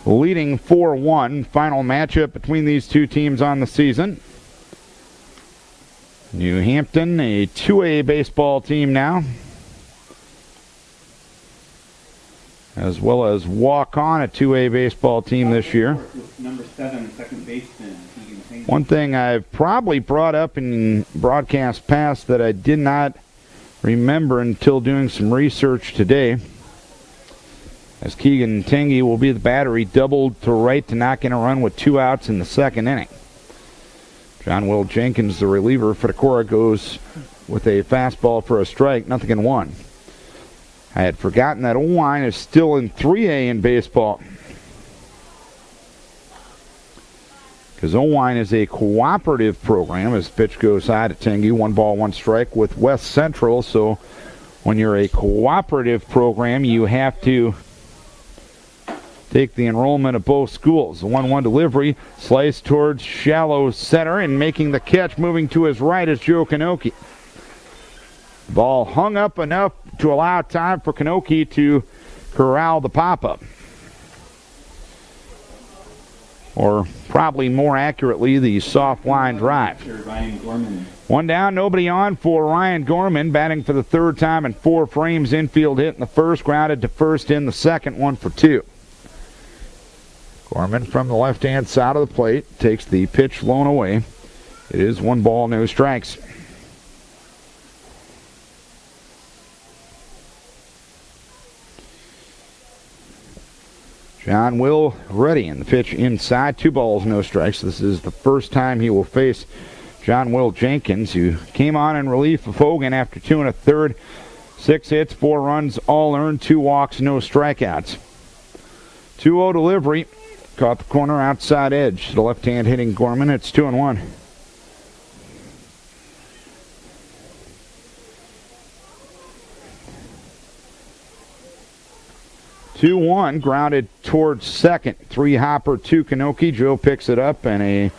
leading 4-1. Final matchup between these two teams on the season. New Hampton, a 2A baseball team now, as well as walk-on, a 2A baseball team this year. Number 7, second baseman. One thing I've probably brought up in broadcasts past that I did not remember until doing some research today, as Keegan Tangy will be the batter. He doubled to right to knock in a run with 2 outs in the second inning. John Will Jenkins, the reliever for Decorah, goes with a fastball for a strike, 0-1. I had forgotten that Owine is still in 3A in baseball, because Owine is a cooperative program. As pitch goes high to Tangy, 1 ball, 1 strike with West Central. So when you're a cooperative program, you have to take the enrollment of both schools. The 1-1 delivery, slice towards shallow center, and making the catch, moving to his right, is Joe Kanoki. Ball hung up enough to allow time for Kanoki to corral the pop-up. Or probably more accurately, the soft line drive. 1 down, nobody on for Ryan Gorman, batting for the 3rd time in 4 frames. Infield hit in the first, grounded to first in the second, 1 for 2. Gorman from the left-hand side of the plate takes the pitch blown away. It is 1 ball, no strikes. John Will ready, and the pitch inside. 2 balls, no strikes. This is the first time he will face John Will Jenkins, who came on in relief of Hogan after 2 1/3. 6 hits, 4 runs, all earned, 2 walks, no strikeouts. 2-0 delivery. Caught the corner outside edge. The left hand hitting Gorman. It's 2-1. Grounded towards second. 3-hopper to Kanoki. Joe picks it up, and a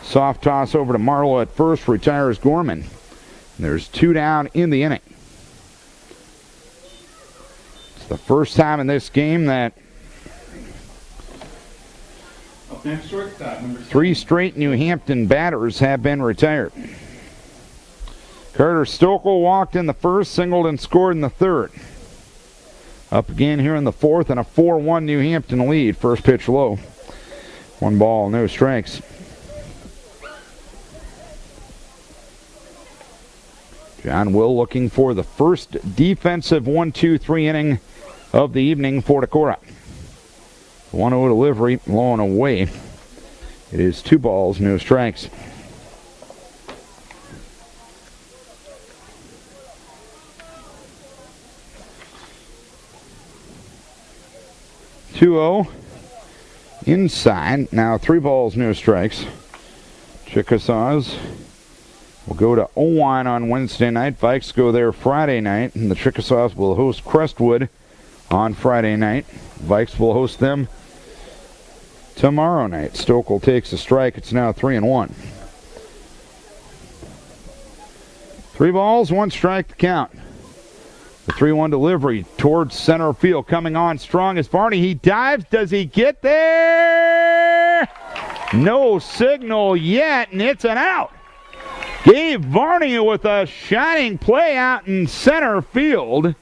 soft toss over to Marlowe at first. Retires Gorman. There's 2 down in the inning. It's the first time in this game that Up next, shortstop, number 3 straight New Hampton batters have been retired. Carter Stokel walked in the first, singled and scored in the third. Up again here in the fourth, and a 4-1 New Hampton lead. First pitch low. 1 ball, no strikes. John Will looking for the first defensive 1-2-3 inning of the evening for Decorah. 1-0 delivery, low and away. It is 2 balls, no strikes. (2-0) inside. Now 3 balls, no strikes. Chickasaws will go to Owine on Wednesday night. Vikes go there Friday night, and the Chickasaws will host Crestwood on Friday night. Vikes will host them tomorrow night. Stokel takes a strike. It's now 3-1. 3 balls, 1 strike to count. The 3-1 delivery towards center field. Coming on strong is Barney. He dives. Does he get there? No signal yet, and it's an out. Gabe Varney with a shining play out in center field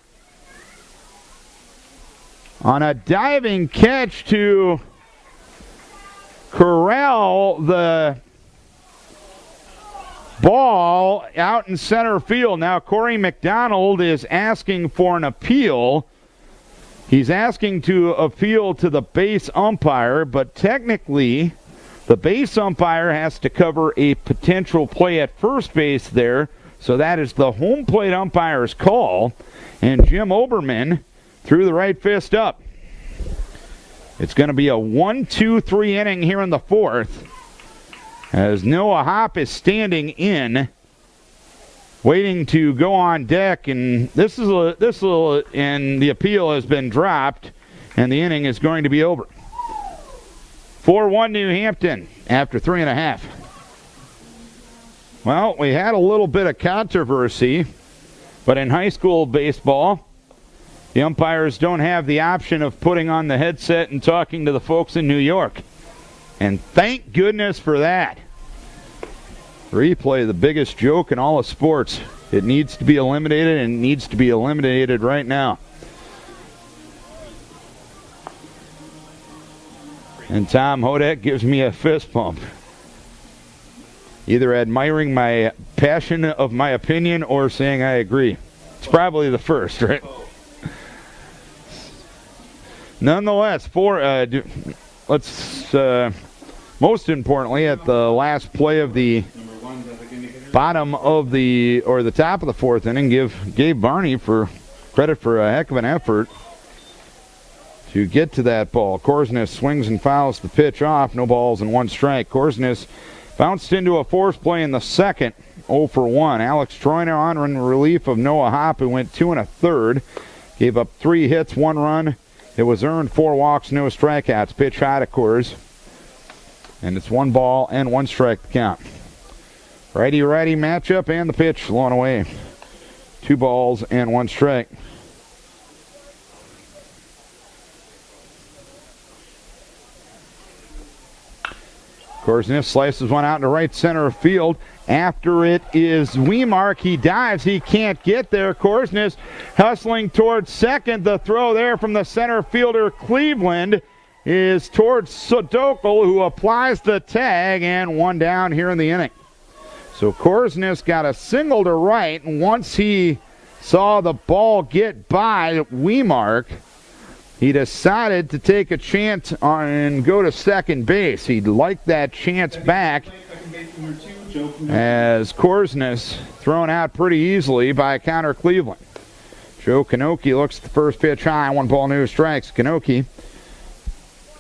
on a diving catch to corral the ball out in center field. Now Corey McDonald is asking for an appeal. He's asking to appeal to the base umpire, but technically the base umpire has to cover a potential play at first base there, so that is the home plate umpire's call, and Jim Oberman threw the right fist up. It's going to be a 1-2-3 inning here in the fourth, as Noah Hopp is standing in, waiting to go on deck, and and the appeal has been dropped, and the inning is going to be over. 4-1 New Hampton after 3.5. Well, we had a little bit of controversy, but in high school baseball, the umpires don't have the option of putting on the headset and talking to the folks in New York. And thank goodness for that. Replay, the biggest joke in all of sports. It needs to be eliminated, and it needs to be eliminated right now. And Tom Hodak gives me a fist bump. Either admiring my passion of my opinion or saying I agree. It's probably the first, right? Nonetheless, most importantly, at the last play of the bottom of the top of the fourth inning, give Gabe Barney for credit for a heck of an effort to get to that ball. Korsnes swings and fouls the pitch off. No balls and 1 strike. Korsnes bounced into a force play in the second. 0 for 1. Alex Troiner on in relief of Noah Hopp, who went 2 1/3. Gave up 3 hits, 1 run. It was earned, 4 walks, no strikeouts. Pitch high to Coors. And it's 1 ball and 1 strike to count. Righty-righty matchup, and the pitch blown away. 2 balls and 1 strike. Korsniff slices one out into right center field. After it is Wemark. He dives. He can't get there. Korsniff hustling towards second. The throw there from the center fielder Cleveland is towards Sodokel, who applies the tag, and 1 down here in the inning. So Korsniff got a single to right, and once he saw the ball get by Wemark, he decided to take a chance and go to second base. He'd like that chance back, as Korsniff thrown out pretty easily by Connor Cleveland. Joe Kanoki looks at the first pitch high. 1 ball, no strikes. Kanoki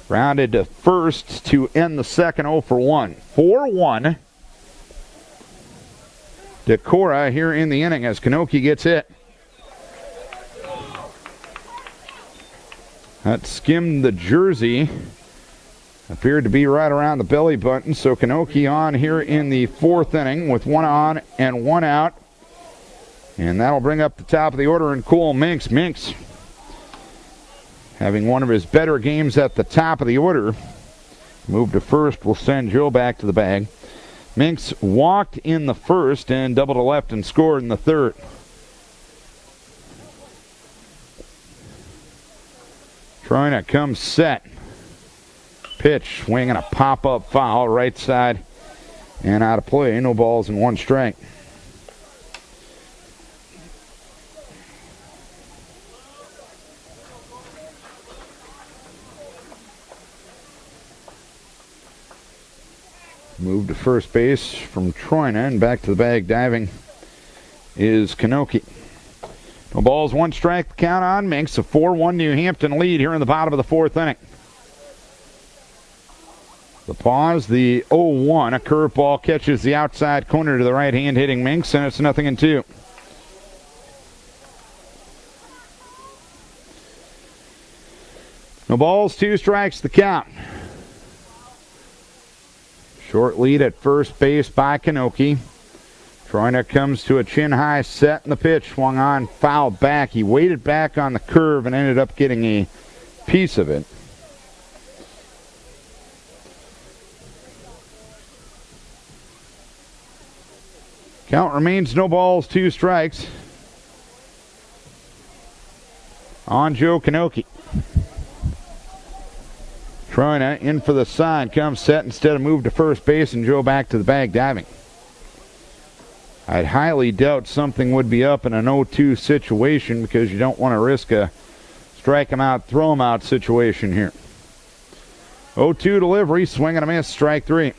Rounded to first to end the second, 0 for 1. 4-1. Decora here in the inning as Kanoki gets hit. That skimmed the jersey. Appeared to be right around the belly button. So Kanoki on here in the fourth inning with one on and one out. And that'll bring up the top of the order in Cole Minks. Minks having one of his better games at the top of the order. Move to first will send Joe back to the bag. Minks walked in the first and doubled to left and scored in the third. Troina comes set. Pitch, swing and a pop-up foul, right side and out of play. No balls and one strike. Move to first base from Troina and back to the bag diving is Kanoki. No balls, one strike, the count on Minks. A 4-1 New Hampton lead here in the bottom of the fourth inning. The pause, the 0-1. A curveball catches the outside corner to the right hand hitting Minks, and it's 0-2. No balls, two strikes, the count. Short lead at first base by Kanoki. Troina comes to a chin-high set in the pitch. Swung on, fouled back. He waited back on the curve and ended up getting a piece of it. Count remains no balls, two strikes. On Joe Kanoki. Troina in for the sign, comes set instead of move to first base, and Joe back to the bag diving. I'd highly doubt something would be up in an 0-2 situation because you don't want to risk a strike him out, throw him out situation here. 0-2 delivery, swing and a miss, strike three.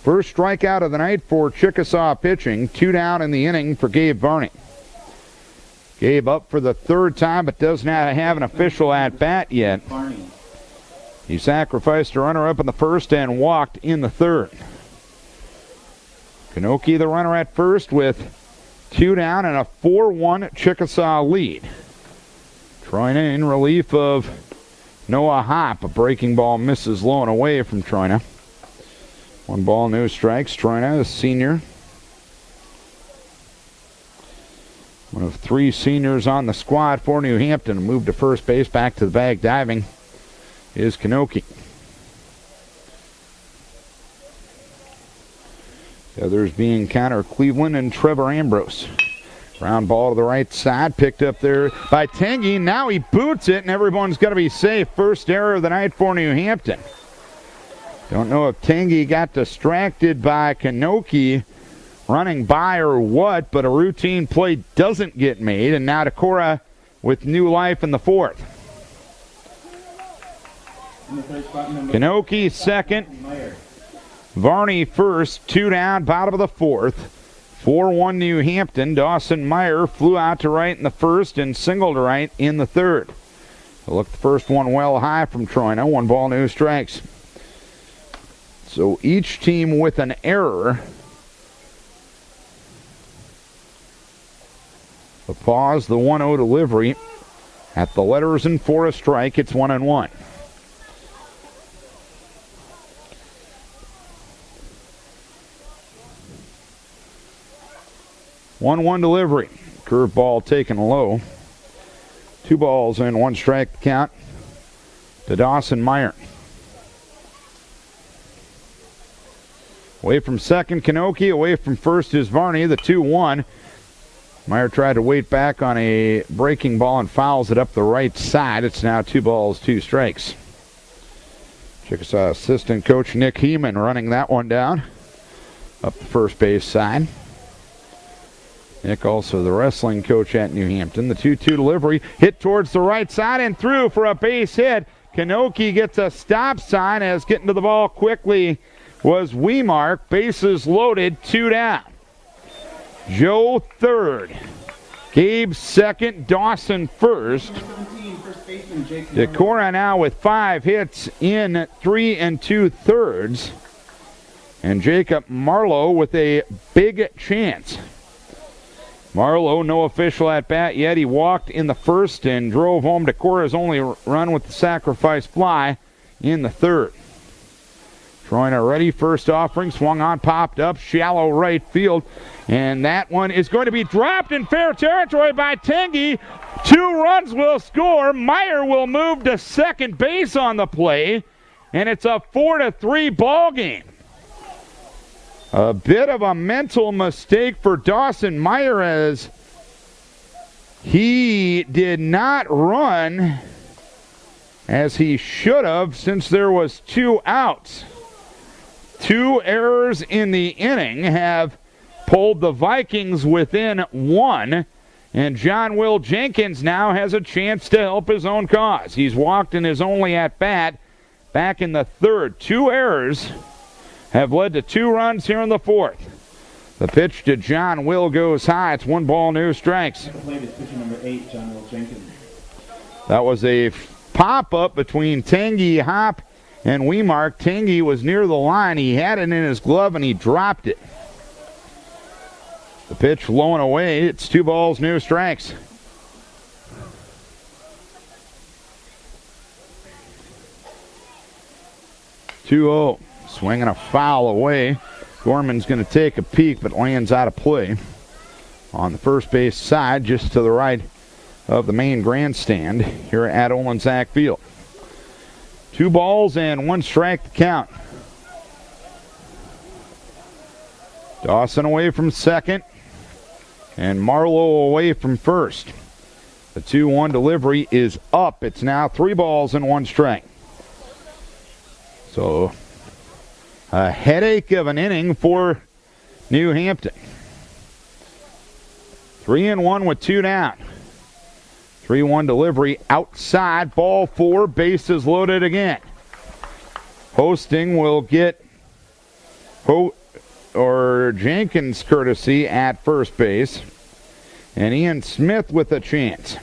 First strikeout of the night for Chickasaw pitching. 2 down in the inning for Gabe Varney. Gabe up for the third time, but does not have an official at-bat yet. He sacrificed a runner up in the first and walked in the third. Kanoki the runner at first with 2 down and a 4-1 Chickasaw lead. Troina in relief of Noah Hopp. A breaking ball misses low and away from Troina. 1 ball, no strikes. Troina, a senior. One of 3 seniors on the squad for New Hampton. Moved to first base, back to the bag diving is Kanoki. The others being Connor Cleveland and Trevor Ambrose. Ground ball to the right side, picked up there by Tanguy. Now he boots it, and everyone's got to be safe. First error of the night for New Hampton. Don't know if Tanguy got distracted by Kanoki running by or what, but a routine play doesn't get made, and now Decora with new life in the fourth. Kanoki second. Varney first. 2 down, bottom of the fourth. 4-1 New Hampton. Dawson Meyer flew out to right in the first and singled to right in the third. Look, the first one well high from Troina. 1 ball, no strikes. So each team with an error. The pause, the 1-0 delivery. At the letters and for a strike, it's 1-1. One delivery. Curveball taken low. 2 balls and 1 strike count to Dawson Meyer. Away from second, Kanoki. Away from first is Varney, the 2-1. Meyer tried to wait back on a breaking ball and fouls it up the right side. It's now 2 balls, 2 strikes. Chickasaw assistant coach Nick Heeman running that one down up the first base side. Nick also the wrestling coach at New Hampton. The 2-2 delivery hit towards the right side and through for a base hit. Kanoki gets a stop sign as getting to the ball quickly was Wemark. Bases loaded, 2 down. Joe third. Gabe second. Dawson first. First baseman Jake Decora now with 5 hits in 3 2/3. And Jacob Marlowe with a big chance. Marlowe, no official at bat yet. He walked in the first and drove home Decora's only run with the sacrifice fly in the third. Troyna ready, first offering, swung on, popped up, shallow right field. And that one is going to be dropped in fair territory by Tengi. 2 runs will score. Meyer will move to second base on the play. And it's a 4-3 ball game. A bit of a mental mistake for Dawson Meyer as he did not run as he should have since there was 2 outs. 2 errors in the inning have pulled the Vikings within 1, and John Will Jenkins now has a chance to help his own cause. He's walked in his only at-bat back in the third. 2 errors have led to 2 runs here in the fourth. The pitch to John Will goes high. It's 1 ball, no strikes. Pitcher number 8, John Will Jenkins. That was a pop-up between Tanguy, Hop, and Wemark. Tanguy was near the line. He had it in his glove, and he dropped it. The pitch low and away. It's 2 balls, no strikes. Two-0. Swinging a foul away. Gorman's going to take a peek, but lands out of play. On the first base side, just to the right of the main grandstand here at Olin-Zak Field. 2 balls and 1 strike to count. Dawson away from second, and Marlowe away from first. The 2-1 delivery is up. It's now 3 balls and 1 strike. So a headache of an inning for New Hampton. 3-1 with 2 down. 3-1 delivery outside, ball 4, bases loaded again. Hosting will get Jenkins courtesy at first base. And Ian Smith with a chance.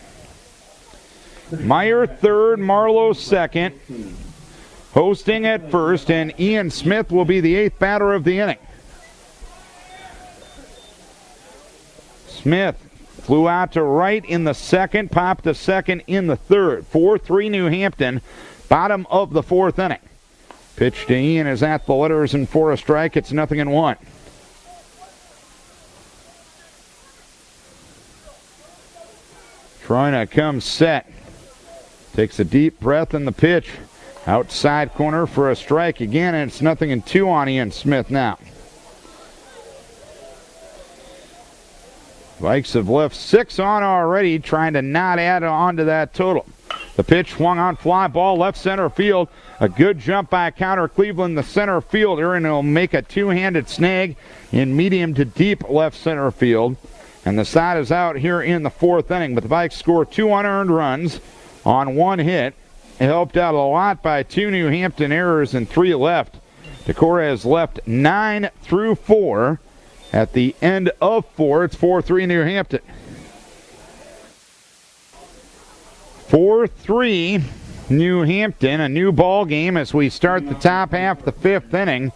Meyer third, Marlowe second. Hosting at first, and Ian Smith will be the 8th batter of the inning. Smith flew out to right in the second, popped to second in the third. 4-3 New Hampton, bottom of the 4th inning. Pitch to Ian is at the letters and for a strike. It's 0-1. Troyna comes set. Takes a deep breath in the pitch. Outside corner for a strike again, and it's 0-2 on Ian Smith now. Vikes have left 6 on already, trying to not add on to that total. The pitch swung on, fly ball, left center field. A good jump by Connor Cleveland, the center fielder, and he'll make a 2-handed snag in medium to deep left center field. And the side is out here in the 4th inning, but the Vikes score 2 unearned runs on 1 hit. Helped out a lot by 2 New Hampton errors and 3 left. Decora has left 9 through 4. At the end of 4, it's 4-3 New Hampton. 4-3 New Hampton, a new ball game as we start the top half of the 5th inning.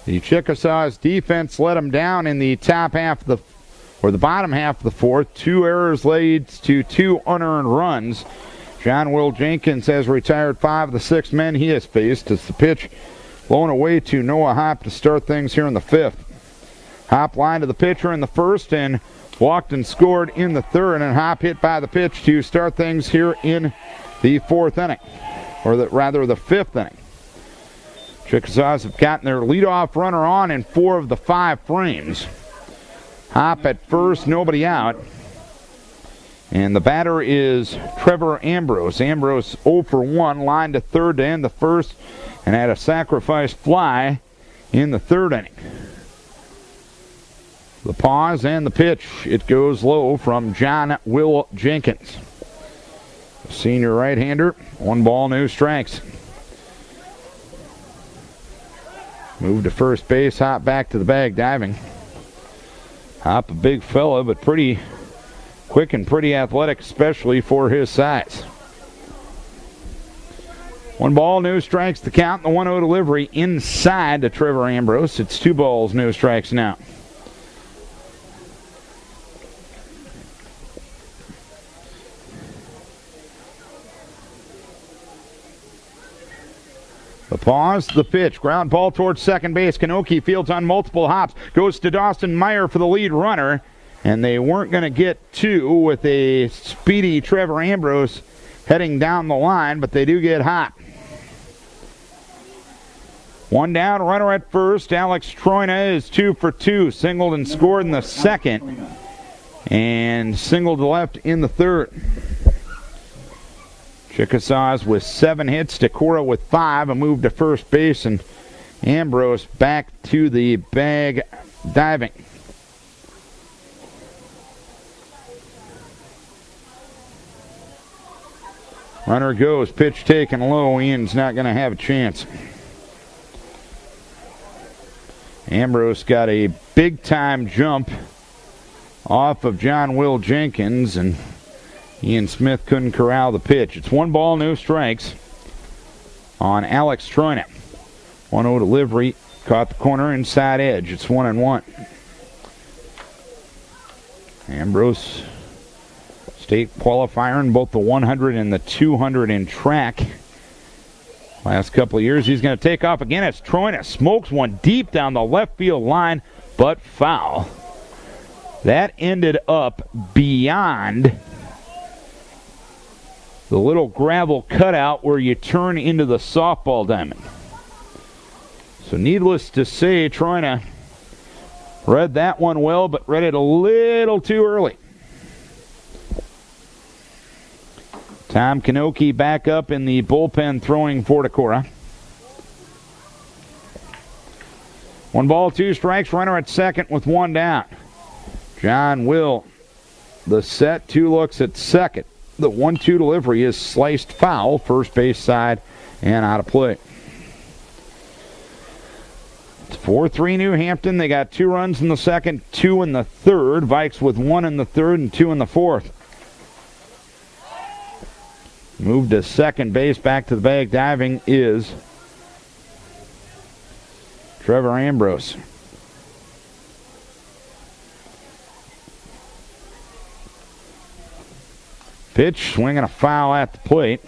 The Chickasaws defense let them down in the top half of the bottom half of the 4th. 2 errors leads to 2 unearned runs. John Will Jenkins has retired 5 of the 6 men he has faced as the pitch blown away to Noah Hop to start things here in the 5th. Hop lined to the pitcher in the 1st and walked and scored in the 3rd, and Hop hit by the pitch to start things here in the 4th inning, or the 5th inning. Chickasaws have gotten their leadoff runner on in 4 of the 5 frames. Hop at first, nobody out. And the batter is Trevor Ambrose. Ambrose 0 for 1, lined to third to end the 1st, and had a sacrifice fly in the 3rd inning. The pause and the pitch. It goes low from John Will Jenkins. The senior right-hander, 1 ball, no strikes. Move to first base, Hop back to the bag, diving. Hop a big fella, but pretty Quick and pretty athletic, especially for his size. 1 ball, no strikes to count. The 1-0 delivery inside to Trevor Ambrose. It's 2 balls, no strikes now. The pause, the pitch, ground ball towards second base. Kanoki fields on multiple hops, goes to Dawson Meyer for the lead runner, and they weren't going to get 2 with a speedy Trevor Ambrose heading down the line, but they do get hot. 1 down, runner at first. Alex Troina is 2 for 2, singled and scored in the second, and singled to left in the third. Chickasaws with 7 hits, Decorah with 5, a move to first base, and Ambrose back to the bag diving. Runner goes, pitch taken low. Ian's not going to have a chance. Ambrose got a big-time jump off of John Will Jenkins, and Ian Smith couldn't corral the pitch. It's 1 ball, no strikes on Alex Troina. 1-0 delivery, caught the corner inside edge. It's 1-1. Ambrose, state qualifier in both the 100 and the 200 in track. Last couple of years, he's going to take off again. It's Troina, smokes one deep down the left field line, but foul. That ended up beyond the little gravel cutout where you turn into the softball diamond. So needless to say, Troina read that one well, but read it a little too early. Tom Kanoki back up in the bullpen throwing for Decorah. 1 ball, 2 strikes, runner at second with 1 down. John Will, the set, 2 looks at second. The 1-2 delivery is sliced foul, first base side and out of play. It's 4-3 New Hampton. They got 2 runs in the second, 2 in the third. Vikes with 1 in the third and 2 in the fourth. Moved to second base, back to the bag diving is Trevor Ambrose. Pitch, swinging a foul at the plate.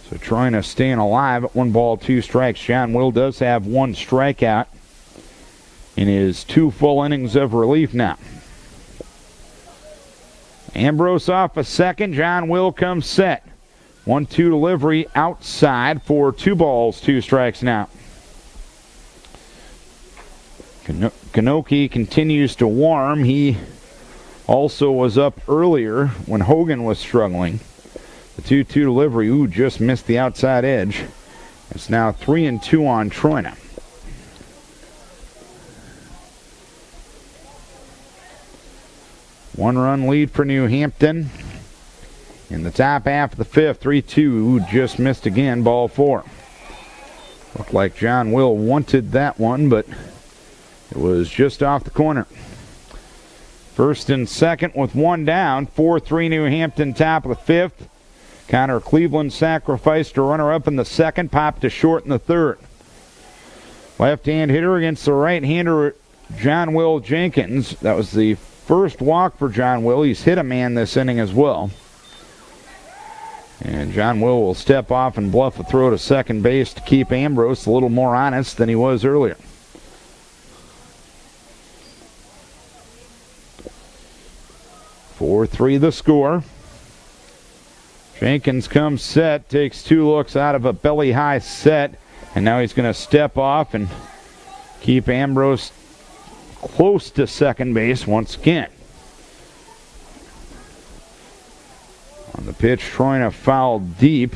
So trying to stay alive at 1 ball, 2 strikes. John Will does have 1 strikeout in his 2 full innings of relief now. Ambrose off a second. John Will comes set. 1-2 delivery outside for 2 balls, 2 strikes now. Kanoki continues to warm. He also was up earlier when Hogan was struggling. The 2-2 delivery, just missed the outside edge. It's now 3-2 on Troina. One-run lead for New Hampton. In the top half of the 5th, 3-2, just missed again, ball 4. Looked like John Will wanted that one, but it was just off the corner. First and second with 1 down, 4-3 New Hampton, top of the 5th. Connor Cleveland sacrificed a runner up in the second, popped to short in the third. Left-hand hitter against the right-hander, John Will Jenkins. That was the first walk for John Will. He's hit a man this inning as well. And John Will step off and bluff a throw to second base to keep Ambrose a little more honest than he was earlier. (4-3) the score. Jenkins comes set, takes 2 looks out of a belly-high set, and now he's going to step off and keep Ambrose close to second base once again. On the pitch, Troina fouled deep.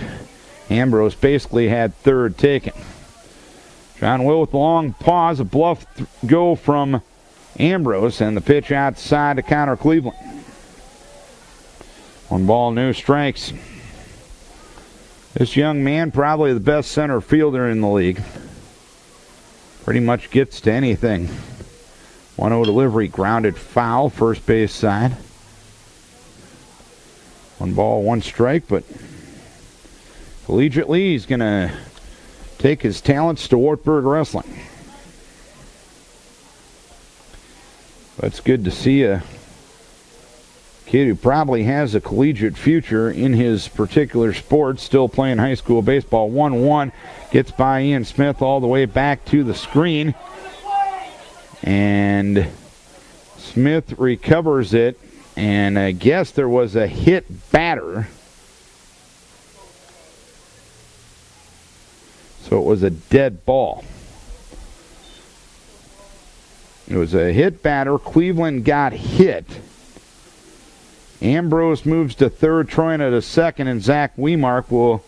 Ambrose basically had third taken. John Will with a long pause, a bluff go from Ambrose, and the pitch outside to Connor Cleveland. 1 ball, no strikes. This young man, probably the best center fielder in the league. Pretty much gets to anything. 1-0 delivery, grounded foul, first base side. 1 ball, 1 strike, but collegiately he's going to take his talents to Wartburg Wrestling. That's good to see a kid who probably has a collegiate future in his particular sport, still playing high school baseball. 1-1, gets by Ian Smith all the way back to the screen. And Smith recovers it, and I guess there was a hit batter. So it was a dead ball. It was a hit batter. Cleveland got hit. Ambrose moves to third, Troina to second, and Zach Wemark will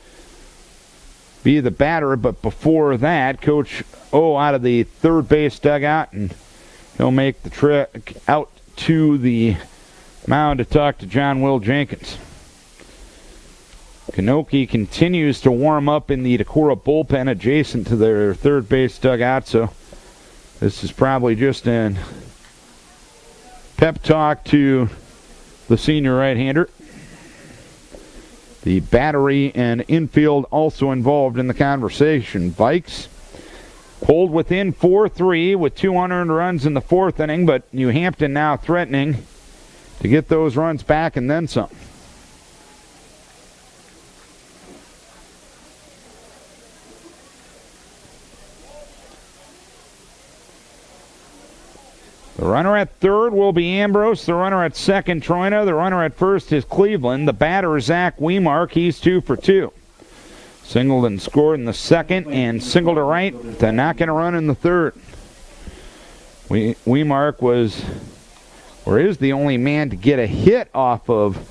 be the batter. But before that, Coach O out of the third base dugout, and he'll make the trek out to the mound to talk to John Will Jenkins. Kanoki continues to warm up in the Decorah bullpen adjacent to their third base dugout, so this is probably just a pep talk to the senior right-hander. The battery and infield also involved in the conversation. Vikes pulled within 4-3 with 2 unearned runs in the 4th inning, but New Hampton now threatening to get those runs back and then some. The runner at third will be Ambrose. The runner at second, Troina. The runner at first is Cleveland. The batter is Zach Wemark. He's 2 for 2. Singled and scored in the second and singled to right to knock in a run in the third. Wemark is the only man to get a hit off of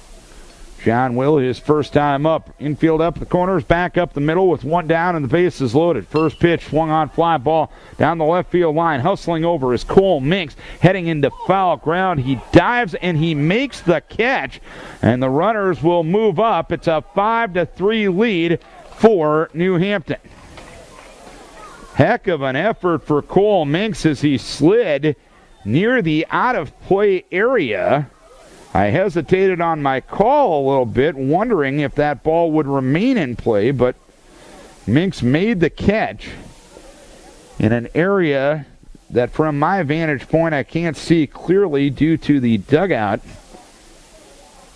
John Will his first time up. Infield up the corners, back up the middle with 1 down and the bases loaded. First pitch swung on, fly ball down the left field line. Hustling over is Cole Minks, heading into foul ground. He dives and he makes the catch, and the runners will move up. It's a 5-3 lead for New Hampton. Heck of an effort for Cole Minks as he slid near the out-of-play area. I hesitated on my call a little bit, wondering if that ball would remain in play, but Minks made the catch in an area that from my vantage point I can't see clearly due to the dugout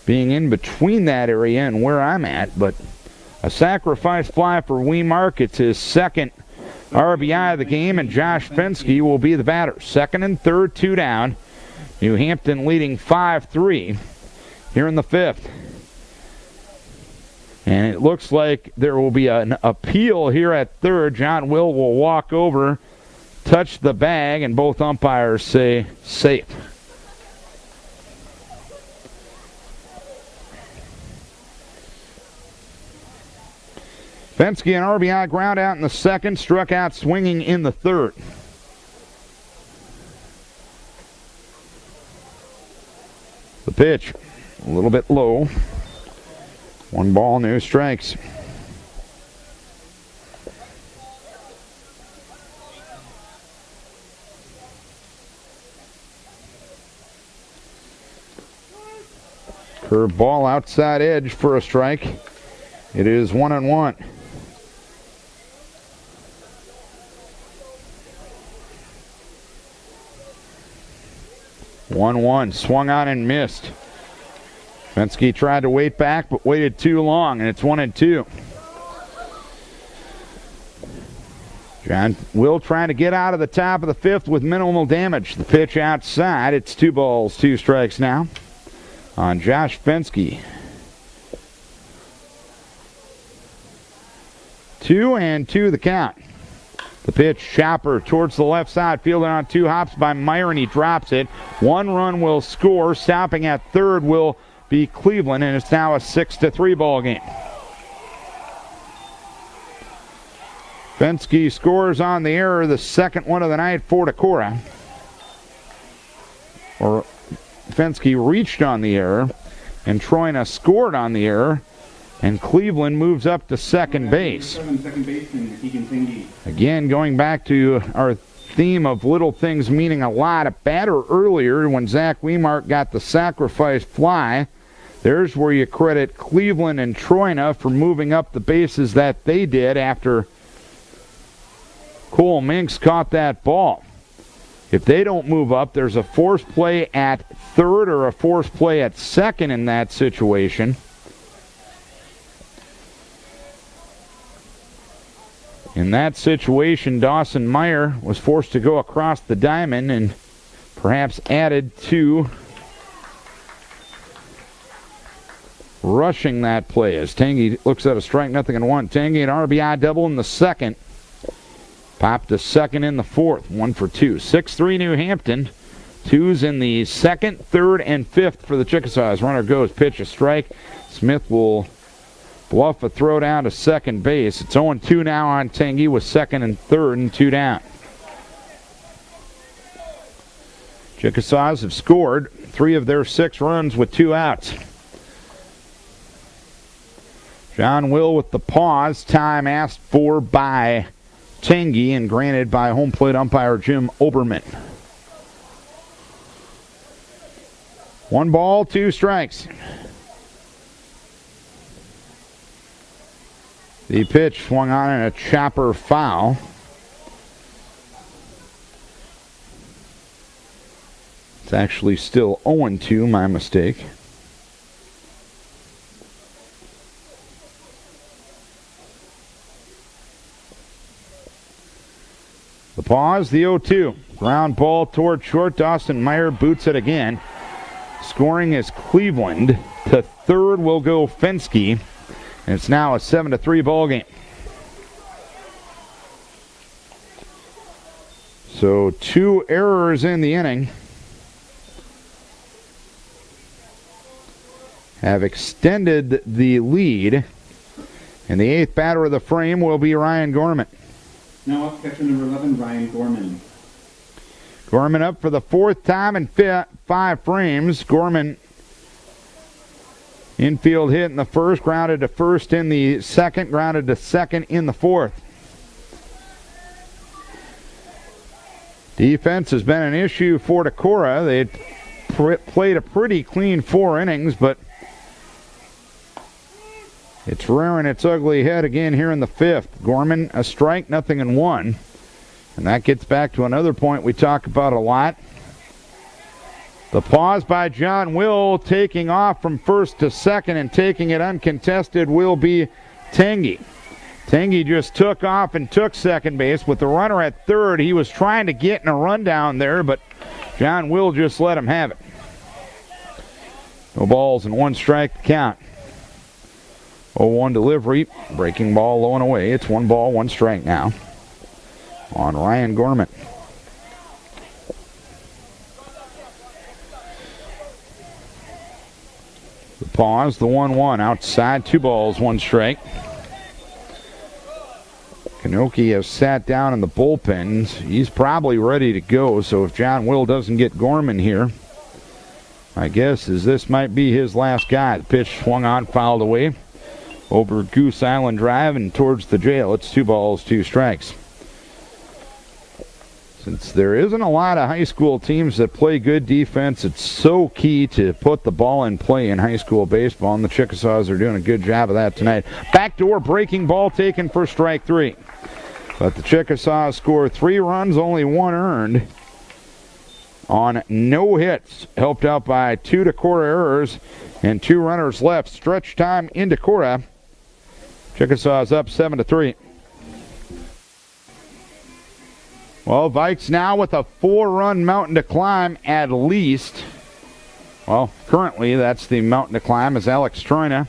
being in between that area and where I'm at, but a sacrifice fly for Wemark. It's his second RBI of the game, and Josh Fensky will be the batter. Second and third, 2 down. New Hampton leading 5-3 here in the 5th. And it looks like there will be an appeal here at third. John Will walk over, touch the bag, and both umpires say safe. Fensky, an RBI ground out in the second, struck out swinging in the third. The pitch, a little bit low. 1 ball, no strikes. Curve ball outside edge for a strike. It is 1-1. One swung on and missed. Fensky tried to wait back, but waited too long, and it's 1-2. John Will trying to get out of the top of the 5th with minimal damage. The pitch outside. It's 2 balls, 2 strikes now on Josh Fensky. 2-2 the count. The pitch, chopper towards the left side, fielded on 2 hops by Meyer, and he drops it. 1 run will score. Stopping at third will be Cleveland, and it's now a 6-3 ball game. Fensky scores on the error, the second one of the night for Decorah. Fensky reached on the error, and Troina scored on the error. And Cleveland moves up to second base. Again, going back to our theme of little things meaning a lot. A batter earlier when Zach Wemark got the sacrifice fly There's where you credit Cleveland and Troina for moving up the bases that they did after Cole Minks caught that ball. If they don't move up, there's a forced play at third or a forced play at second in that situation. In that situation, Dawson Meyer was forced to go across the diamond and perhaps added to rushing that play as Tangy looks at a strike, 0-1. Tangy an RBI double in the second. Popped to second in the fourth, 1 for 2. 6-3 New Hampton. Twos in the second, third, and fifth for the Chickasaws. Runner goes, pitch a strike. Smith will bluff a throw down to second base. It's 0-2 now on Tangy with second and third and 2 down. Chickasaws have scored 3 of their 6 runs with 2 outs. John Will with the pause. Time asked for by Tangy and granted by home plate umpire Jim Oberman. 1 ball, 2 strikes. The pitch swung on in a chopper foul. It's actually still 0-2, my mistake. The pause, the 0-2. Ground ball toward short. Dawson Meyer boots it again. Scoring is Cleveland. To third will go Fensky. And it's now a 7-3 ball game. So 2 errors in the inning have extended the lead. And the 8th batter of the frame will be Ryan Gorman. Now up catcher number 11, Ryan Gorman. Gorman up for the 4th time in 5 frames. Gorman infield hit in the first, grounded to first in the second, grounded to second in the fourth. Defense has been an issue for Decorah. They played a pretty clean 4 innings, but it's rearing its ugly head again here in the 5th. Gorman, a strike, 0-1. And that gets back to another point we talk about a lot. The pause by John Will, taking off from first to second and taking it uncontested will be Tangy. Tangy just took off and took second base with the runner at third. He was trying to get in a rundown there, but John Will just let him have it. No balls and 1 strike to count. 0-1 delivery, breaking ball low and away. It's 1 ball, 1 strike now on Ryan Gorman. The pause, the 1-1 outside, 2 balls, 1 strike. Kanoki has sat down in the bullpen. He's probably ready to go, so if John Will doesn't get Gorman here, my guess is this might be his last guy. The pitch swung on, fouled away over Goose Island Drive and towards the jail. It's 2 balls, 2 strikes. Since there isn't a lot of high school teams that play good defense, it's so key to put the ball in play in high school baseball, and the Chickasaws are doing a good job of that tonight. Backdoor breaking ball taken for strike 3. But the Chickasaws score 3 runs, only 1 earned on no hits, helped out by 2 Decorah errors and 2 runners left. Stretch time in Decorah. Chickasaws up 7-3. Well, Vikes now with a 4-run mountain to climb at least. Well, currently that's the mountain to climb as Alex Troina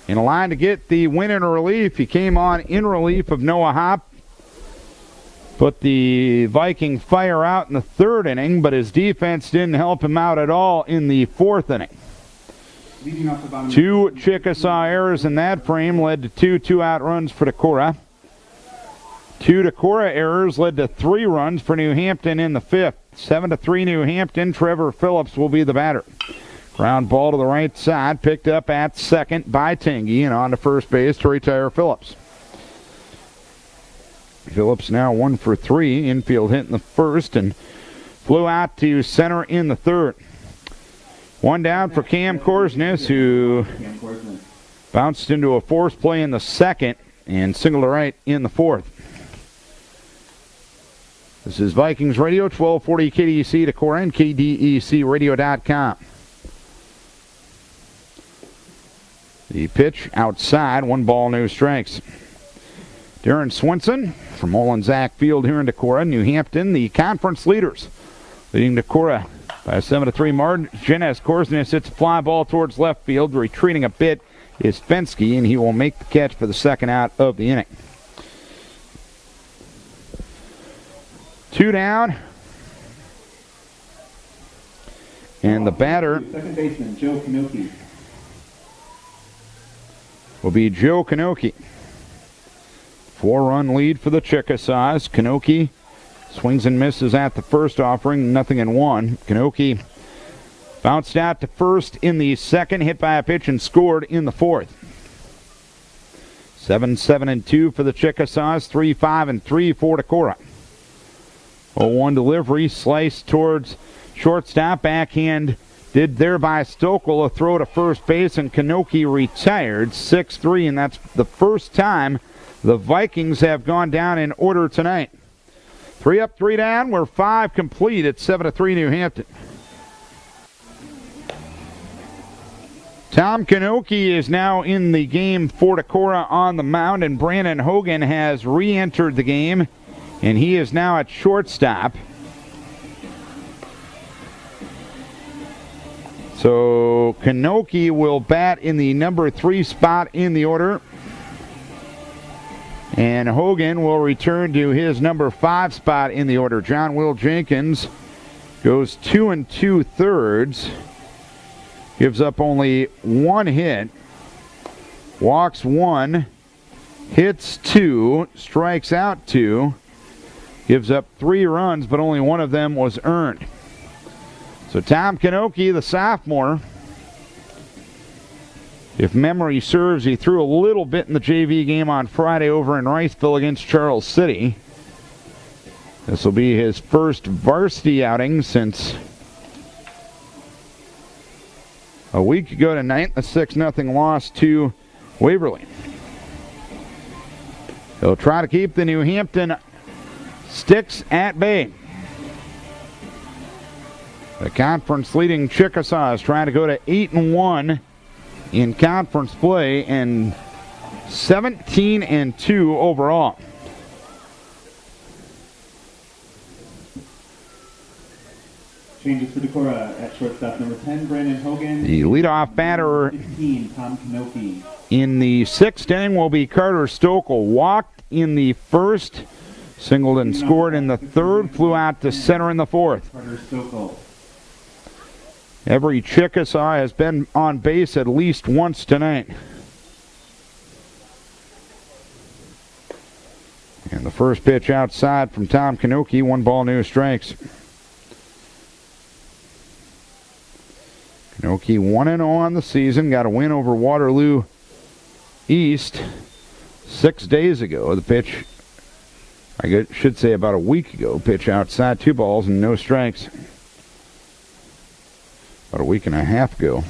in a line to get the win in relief. He came on in relief of Noah Hopp. Put the Viking fire out in the 3rd inning, but his defense didn't help him out at all in the 4th inning. Leading off the bottom 2 Chickasaw errors in that frame led to 2 two-out runs for Decorah. 2 Decorah errors led to 3 runs for New Hampton in the 5th. 7-3 New Hampton. Trevor Phillips will be the batter. Ground ball to the right side, picked up at second by Tangy, and on to first base to retire Phillips. Phillips now 1 for 3. Infield hit in the 1st and flew out to center in the 3rd. One down for Cam Korsnes, who Cam Korsnes. bounced into a force play in the second and singled to right in the fourth. This is Vikings Radio, 1240 KDEC Decorah and KDECradio.com. The pitch outside, 1 ball, no strikes. Darren Swinson from Olin Zach Field here in Decorah, New Hampton, the conference leaders, leading Decorah by a 7-3 margin as Korsnes hits a fly ball towards left field. Retreating a bit is Fensky, and he will make the catch for the second out of the inning. 2 down. And the batter Second baseman, Joe Kanoki. will be Joe Kanoki. 4-run lead for the Chickasaws. Kanoki swings and misses at the first offering, 0-1. Kanoki bounced out to first in the second, hit by a pitch, and scored in the fourth. 7-2 for the Chickasaws, 3-5-3 for Decorah. 0-1 delivery, sliced towards shortstop, backhand did there by Stokel, a throw to first base, and Kanoki retired 6-3, and that's the first time the Vikings have gone down in order tonight. 3 up, 3 down. We're 5 complete at 7-3 New Hampton. Tom Kanoki is now in the game for Decorah on the mound, and Brandon Hogan has re-entered the game, and he is now at shortstop. So Kanoki will bat in the number 3 spot in the order. And Hogan will return to his number 5 spot in the order. John Will Jenkins goes 2 2/3. Gives up only 1 hit. Walks 1. Hits 2. Strikes out 2. Gives up 3 runs, but only 1 of them was earned. So Tom Kanoki, the sophomore, if memory serves, he threw a little bit in the JV game on Friday over in Riceville against Charles City. This will be his first varsity outing since a week ago tonight, a 6-0 loss to Waverly. He'll try to keep the New Hampton Sticks at bay. The conference leading Chickasaws trying to go to 8-1 in conference play and 17-2 overall. Changes for Decorah at shortstop, number 10, Brandon Hogan. The leadoff batter 15, Tom Kanoki. in the 6th inning will be Carter Stokel. Walked in the first, singled and scored in the third, flew out to center in the fourth. Carter Stokel. Every Chickasaw has been on base at least once tonight. And the first pitch outside from Tom Kanoki, 1 ball, no strikes. Kanoki 1-0 on the season, got a win over Waterloo East 6 days ago. The pitch, should say about a week ago, pitch outside, 2 balls and no strikes. About a week and a half ago,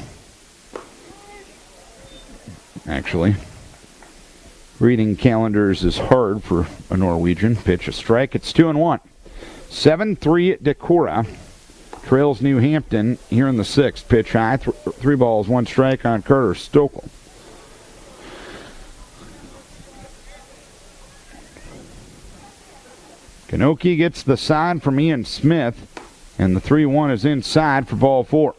actually. Reading calendars is hard for a Norwegian. Pitch a strike. It's 2-1. 7-3 Decorah trails New Hampton here in the 6th. Pitch high. 3 balls, 1 strike on Carter Stokel. Kanoki gets the side from Ian Smith, and the 3-1 is inside for ball 4.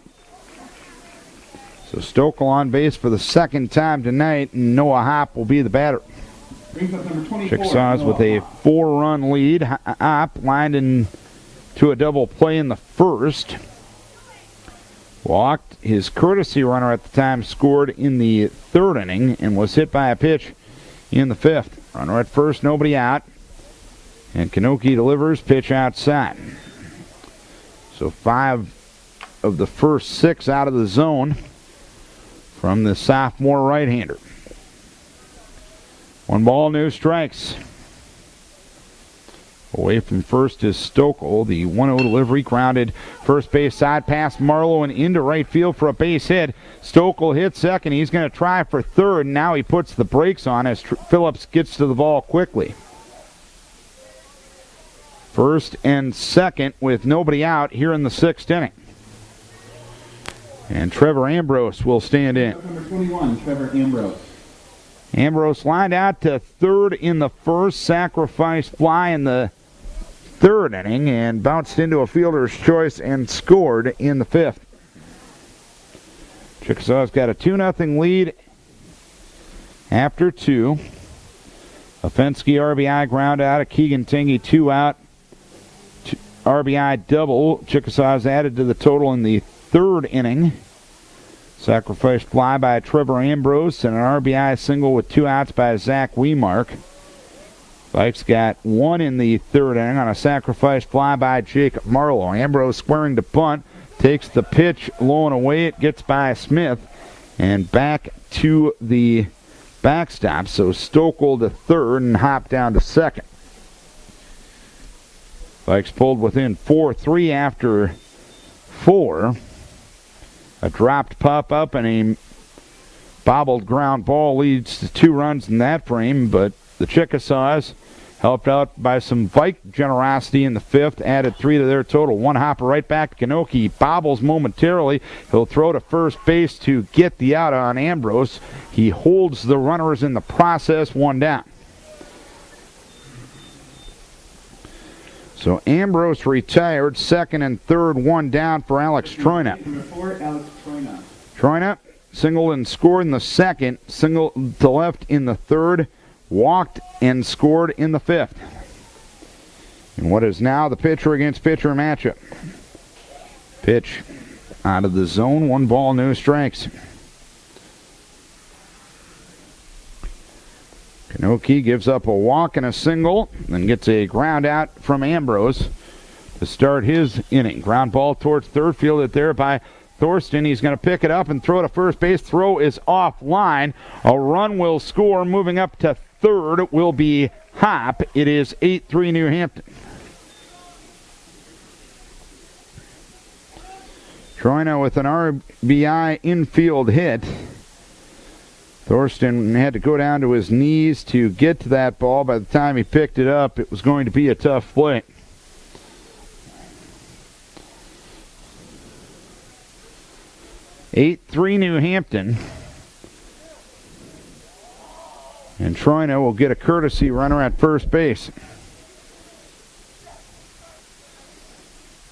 So Stokel on base for the 2nd time tonight, and Noah Hopp will be the batter. Brings up number 24. Chickasaws with a 4-run lead. Hopp lined into a double play in the first. Walked. His courtesy runner at the time scored in the 3rd inning and was hit by a pitch in the 5th. Runner at first, nobody out. And Kanoki delivers, pitch outside. So 5 of the first 6 out of the zone from the sophomore right-hander. 1 ball, no strikes. Away from first is Stokel. The 1-0 delivery grounded first base side past Marlowe and into right field for a base hit. Stokel hits second. He's going to try for third. Now he puts the brakes on as Phillips gets to the ball quickly. First and second with nobody out here in the sixth inning. And Trevor Ambrose will stand in. Number 21, Trevor Ambrose. Ambrose lined out to third in the first, sacrifice fly in the third inning, and bounced into a fielder's choice and scored in the fifth. Chickasaw's got a 2-0 lead after two. A Fensky RBI ground out, a Keegan Tingy 2 out. RBI double. Chickasaw's added to the total in the third inning. Sacrifice fly by Trevor Ambrose and an RBI single with 2 outs by Zach Wemark. Vikes got 1 in the third inning on a sacrifice fly by Jacob Marlowe. Ambrose squaring to punt, takes the pitch low and away. It gets by Smith and back to the backstop. So Stokel to third and Hop down to second. Vikes pulled within 4-3 after 4. A dropped pop-up and a bobbled ground ball leads to 2 runs in that frame, but the Chickasaws, helped out by some Vike generosity in the fifth, added 3 to their total. One hopper right back to Kanoki. Bobbles momentarily. He'll throw to first base to get the out on Ambrose. He holds the runners in the process, 1 down. So Ambrose retired, second and third, 1 down for Alex Troina. Number 4, Alex Troina. Troina singled and scored in the second, singled to left in the third, walked and scored in the fifth. And what is now the pitcher against pitcher matchup. Pitch out of the zone, 1 ball, no strikes. Kanoki gives up a walk and a single, then gets a ground out from Ambrose to start his inning. Ground ball towards third, fielded there by Thorsten. He's going to pick it up and throw to first base. Throw is offline. A run will score. Moving up to third will be Hop. It is 8-3 New Hampton. Troina with an RBI infield hit. Thorsten had to go down to his knees to get to that ball. By the time he picked it up, it was going to be a tough play. (8-3) New Hampton. And Troina will get a courtesy runner at first base.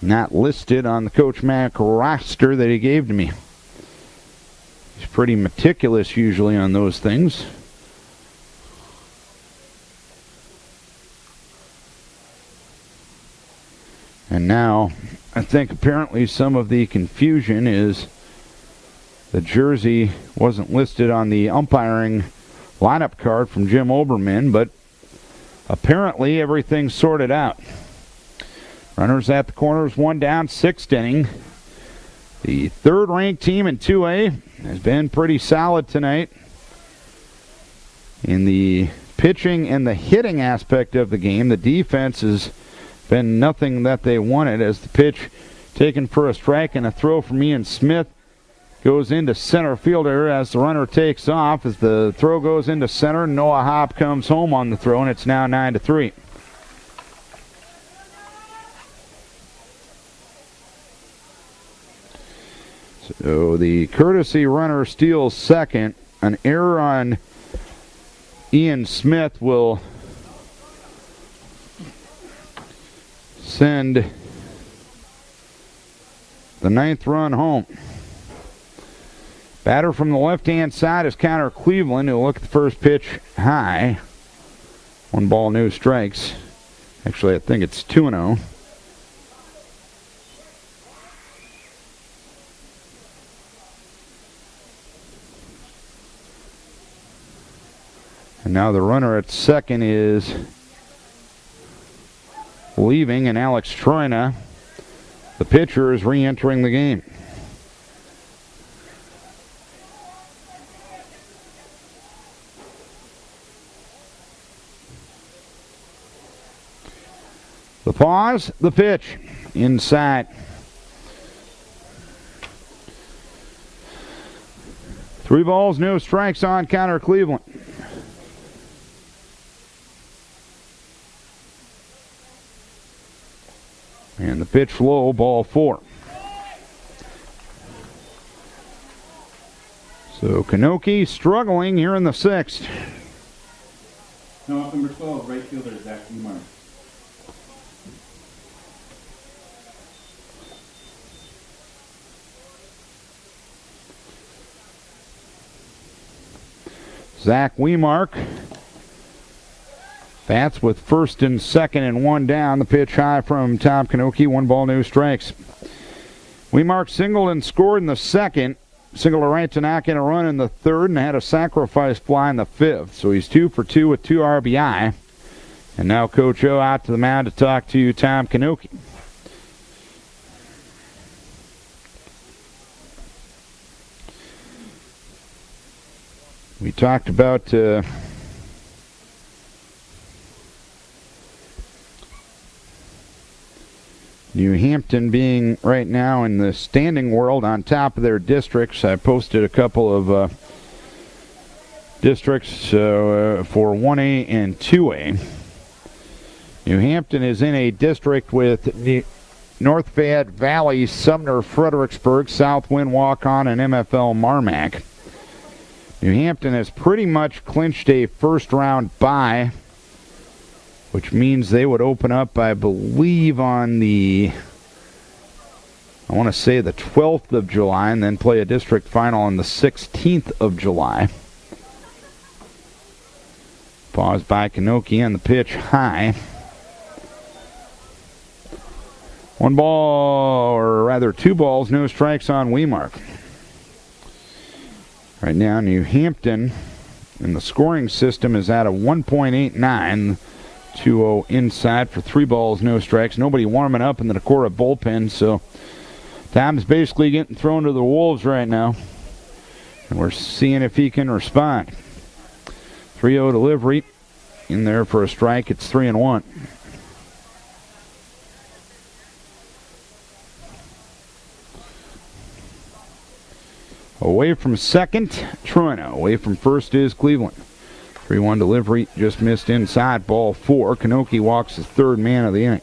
Not listed on the Coach Mack roster that he gave to me. He's pretty meticulous usually on those things. And now, I think apparently some of the confusion is the jersey wasn't listed on the umpiring lineup card from Jim Oberman, but apparently everything's sorted out. Runners at the corners, 1 down, 6th inning. The third-ranked team in 2A has been pretty solid tonight in the pitching and the hitting aspect of the game. The defense has been nothing that they wanted, as the pitch taken for a strike and a throw from Ian Smith goes into center fielder as the runner takes off. As the throw goes into center, Noah Hop comes home on the throw, and it's now 9-3. So the courtesy runner steals second. An error on Ian Smith will send the 9th run home. Batter from the left-hand side is Connor Cleveland. He'll look at the first pitch high. 1 ball, no strikes. Actually, I think it's 2-0. And now the runner at second is leaving, and Alex Troina, the pitcher, is re-entering the game. The pause, the pitch, inside. Three balls, no strikes on counter Cleveland. And the pitch low, ball 4. So Kanoki struggling here in the 6th. Now up number 12, right fielder Zach Umar. Zach Wemark bats with first and second and one down. The pitch high from Tom Kanoki. 1 ball, no strikes. Wemark singled and scored in the 2nd. Single to right to knock in a run in the 3rd and had a sacrifice fly in the 5th. So he's 2 for 2 with 2 RBI. And now Coach O out to the mound to talk to Tom Kanoki. We talked about New Hampton being right now in the standing world on top of their districts. I posted a couple of districts for 1A and 2A. New Hampton is in a district with North Fayette Valley, Sumner, Fredericksburg, Southwind, Waukon, and MFL Marmac. New Hampton has pretty much clinched a first-round bye, which means they would open up, I believe, on the, I want to say the 12th of July, and then play a district final on the 16th of July. Pause by Kanoki on the pitch high. 1 ball, or rather 2 balls, no strikes on Wemark. Right now, New Hampton in the scoring system is at a 1.89. 2-0 inside for 3 balls, no strikes. Nobody warming up in the Decorah bullpen, so Tom's basically getting thrown to the wolves right now. And we're seeing if he can respond. 3-0 delivery in there for a strike. It's 3-1. Away from second, Trueno. Away from first is Cleveland. 3-1 delivery, just missed inside, ball 4. Kanoki walks his 3rd man of the inning.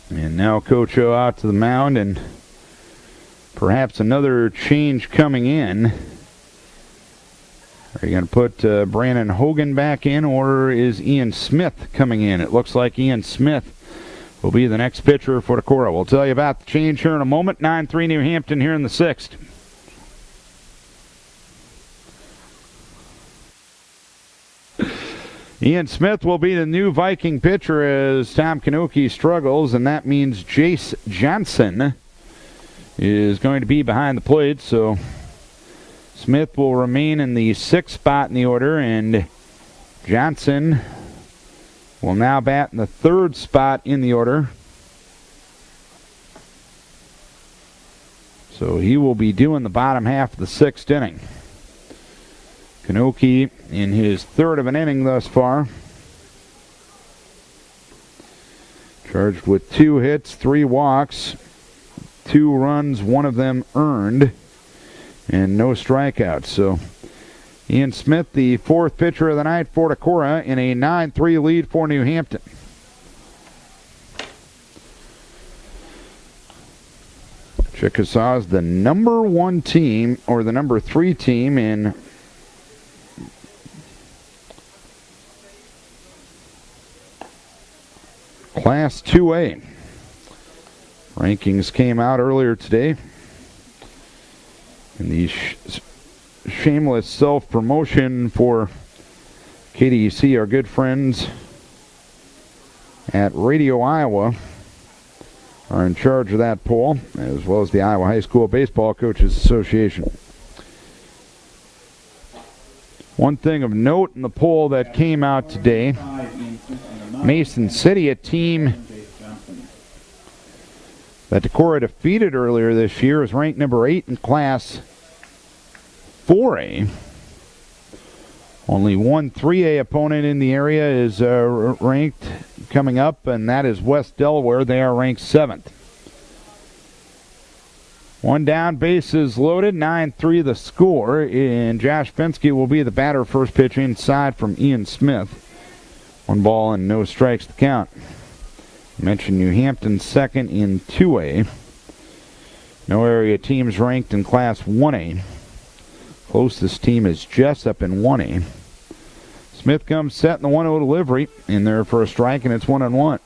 And now Coach O out to the mound, and perhaps another change coming in. Are you going to put Brandon Hogan back in, or is Ian Smith coming in? It looks like Ian Smith will be the next pitcher for Decorah. We'll tell you about the change here in a moment. 9-3 New Hampton here in the 6th. Ian Smith will be the new Viking pitcher as Tom Kanoki struggles, and that means Jace Johnson is going to be behind the plate, so Smith will remain in the 6th spot in the order, and Johnson will now bat in the 3rd spot in the order. So he will be doing the bottom half of the 6th inning. Kanoki in his 3rd of an inning thus far. Charged with 2 hits, 3 walks, 2 runs, 1 of them earned, and no strikeouts. So Ian Smith, the 4th pitcher of the night for Decorah, in a 9-3 lead for New Hampton. Chickasaw is the number 1 team, or the number 3 team in Class 2A. Rankings came out earlier today. And the shameless self-promotion for KDC, our good friends at Radio Iowa, are in charge of that poll, as well as the Iowa High School Baseball Coaches Association. One thing of note in the poll that came out today, Mason City, a team that Decorah defeated earlier this year is ranked number 8 in Class 4A. Only one 3A opponent in the area is ranked coming up, and that is West Delaware. They are ranked 7th. One down, bases loaded, 9-3 the score, and Josh Fensky will be the batter. First pitch inside from Ian Smith. 1 ball and no strikes to count. Mentioned New Hampton second in 2A. No area teams ranked in Class 1A. Closest team is Jessup in 1A. Smith comes set in the 1-0 delivery in there for a strike, and it's 1-1.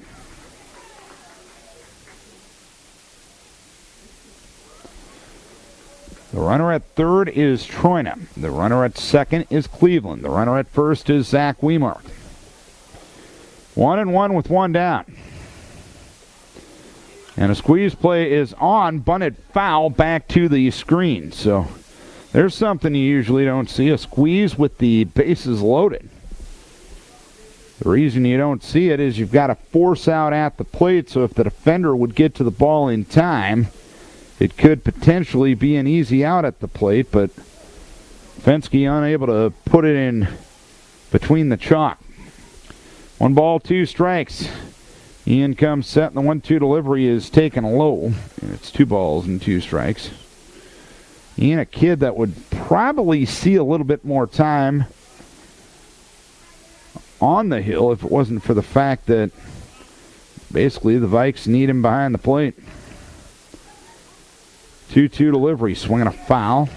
The runner at third is Troina. The runner at second is Cleveland. The runner at first is Zach Wemark. 1-1 with 1 down. And a squeeze play is on, bunted foul back to the screen. So there's something you usually don't see, a squeeze with the bases loaded. The reason you don't see it is you've got to force out at the plate, so if the defender would get to the ball in time, it could potentially be an easy out at the plate, but Fensky unable to put it in between the chalk. 1 ball, 2 strikes. Ian comes set, and the 1-2 delivery is taken low. And it's 2 balls and 2 strikes. Ian, a kid that would probably see a little bit more time on the hill if it wasn't for the fact that basically the Vikes need him behind the plate. 2-2 delivery, swinging a foul.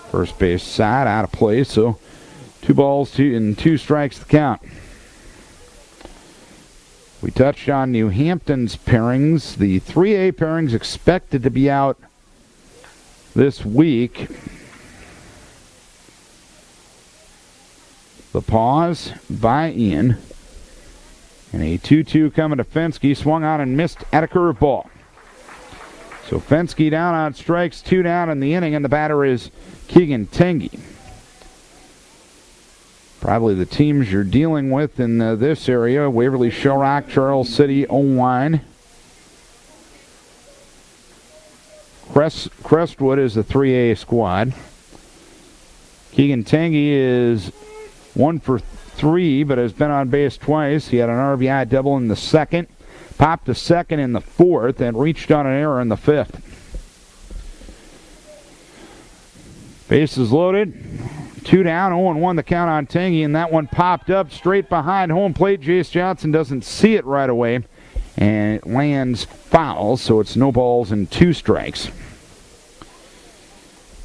First base side, out of play, so 2 balls and 2 strikes to count. We touched on New Hampton's pairings. The 3A pairings expected to be out this week. The pause by Ian. And a 2-2 coming to Fensky, swung on and missed at a curveball. So Fensky down on strikes, 2 down in the inning, and the batter is Keegan Tengi. Probably the teams you're dealing with in this area: Waverly, Shellrock, Charles City, Owine. Crestwood is the 3A squad. Keegan Tengi is 1 for 3, but has been on base twice. He had an RBI double in the second, popped a second in the fourth, and reached on an error in the fifth. Bases loaded. 2 down, 0-1 the count on Tengi, and that one popped up straight behind home plate. Jace Johnson doesn't see it right away, and it lands foul, so it's no balls and 2 strikes.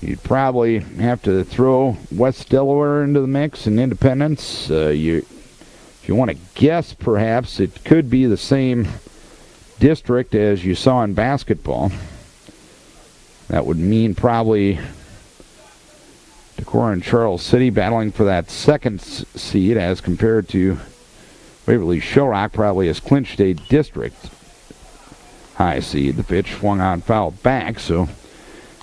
You'd probably have to throw West Delaware into the mix and Independence. If you want to guess, perhaps it could be the same district as you saw in basketball. That would mean probably Decorah and Charles City battling for that second seed, as compared to Waverly Shellrock probably has clinched a district high seed. The pitch swung on, foul back, so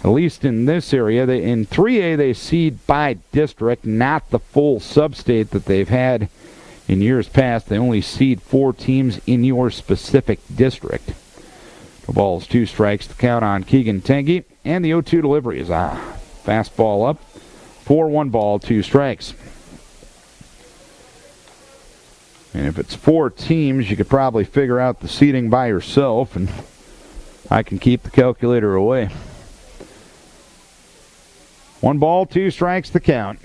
at least in this area, in 3A they seed by district, not the full sub-state that they've had in years past. They only seed 4 teams in your specific district. No balls, 2 strikes to count on Keegan Tengi, and the 0-2 delivery is a fastball up. 4-1 ball, 2 strikes. And if it's 4 teams, you could probably figure out the seeding by yourself, and I can keep the calculator away. 1 ball, 2 strikes to count.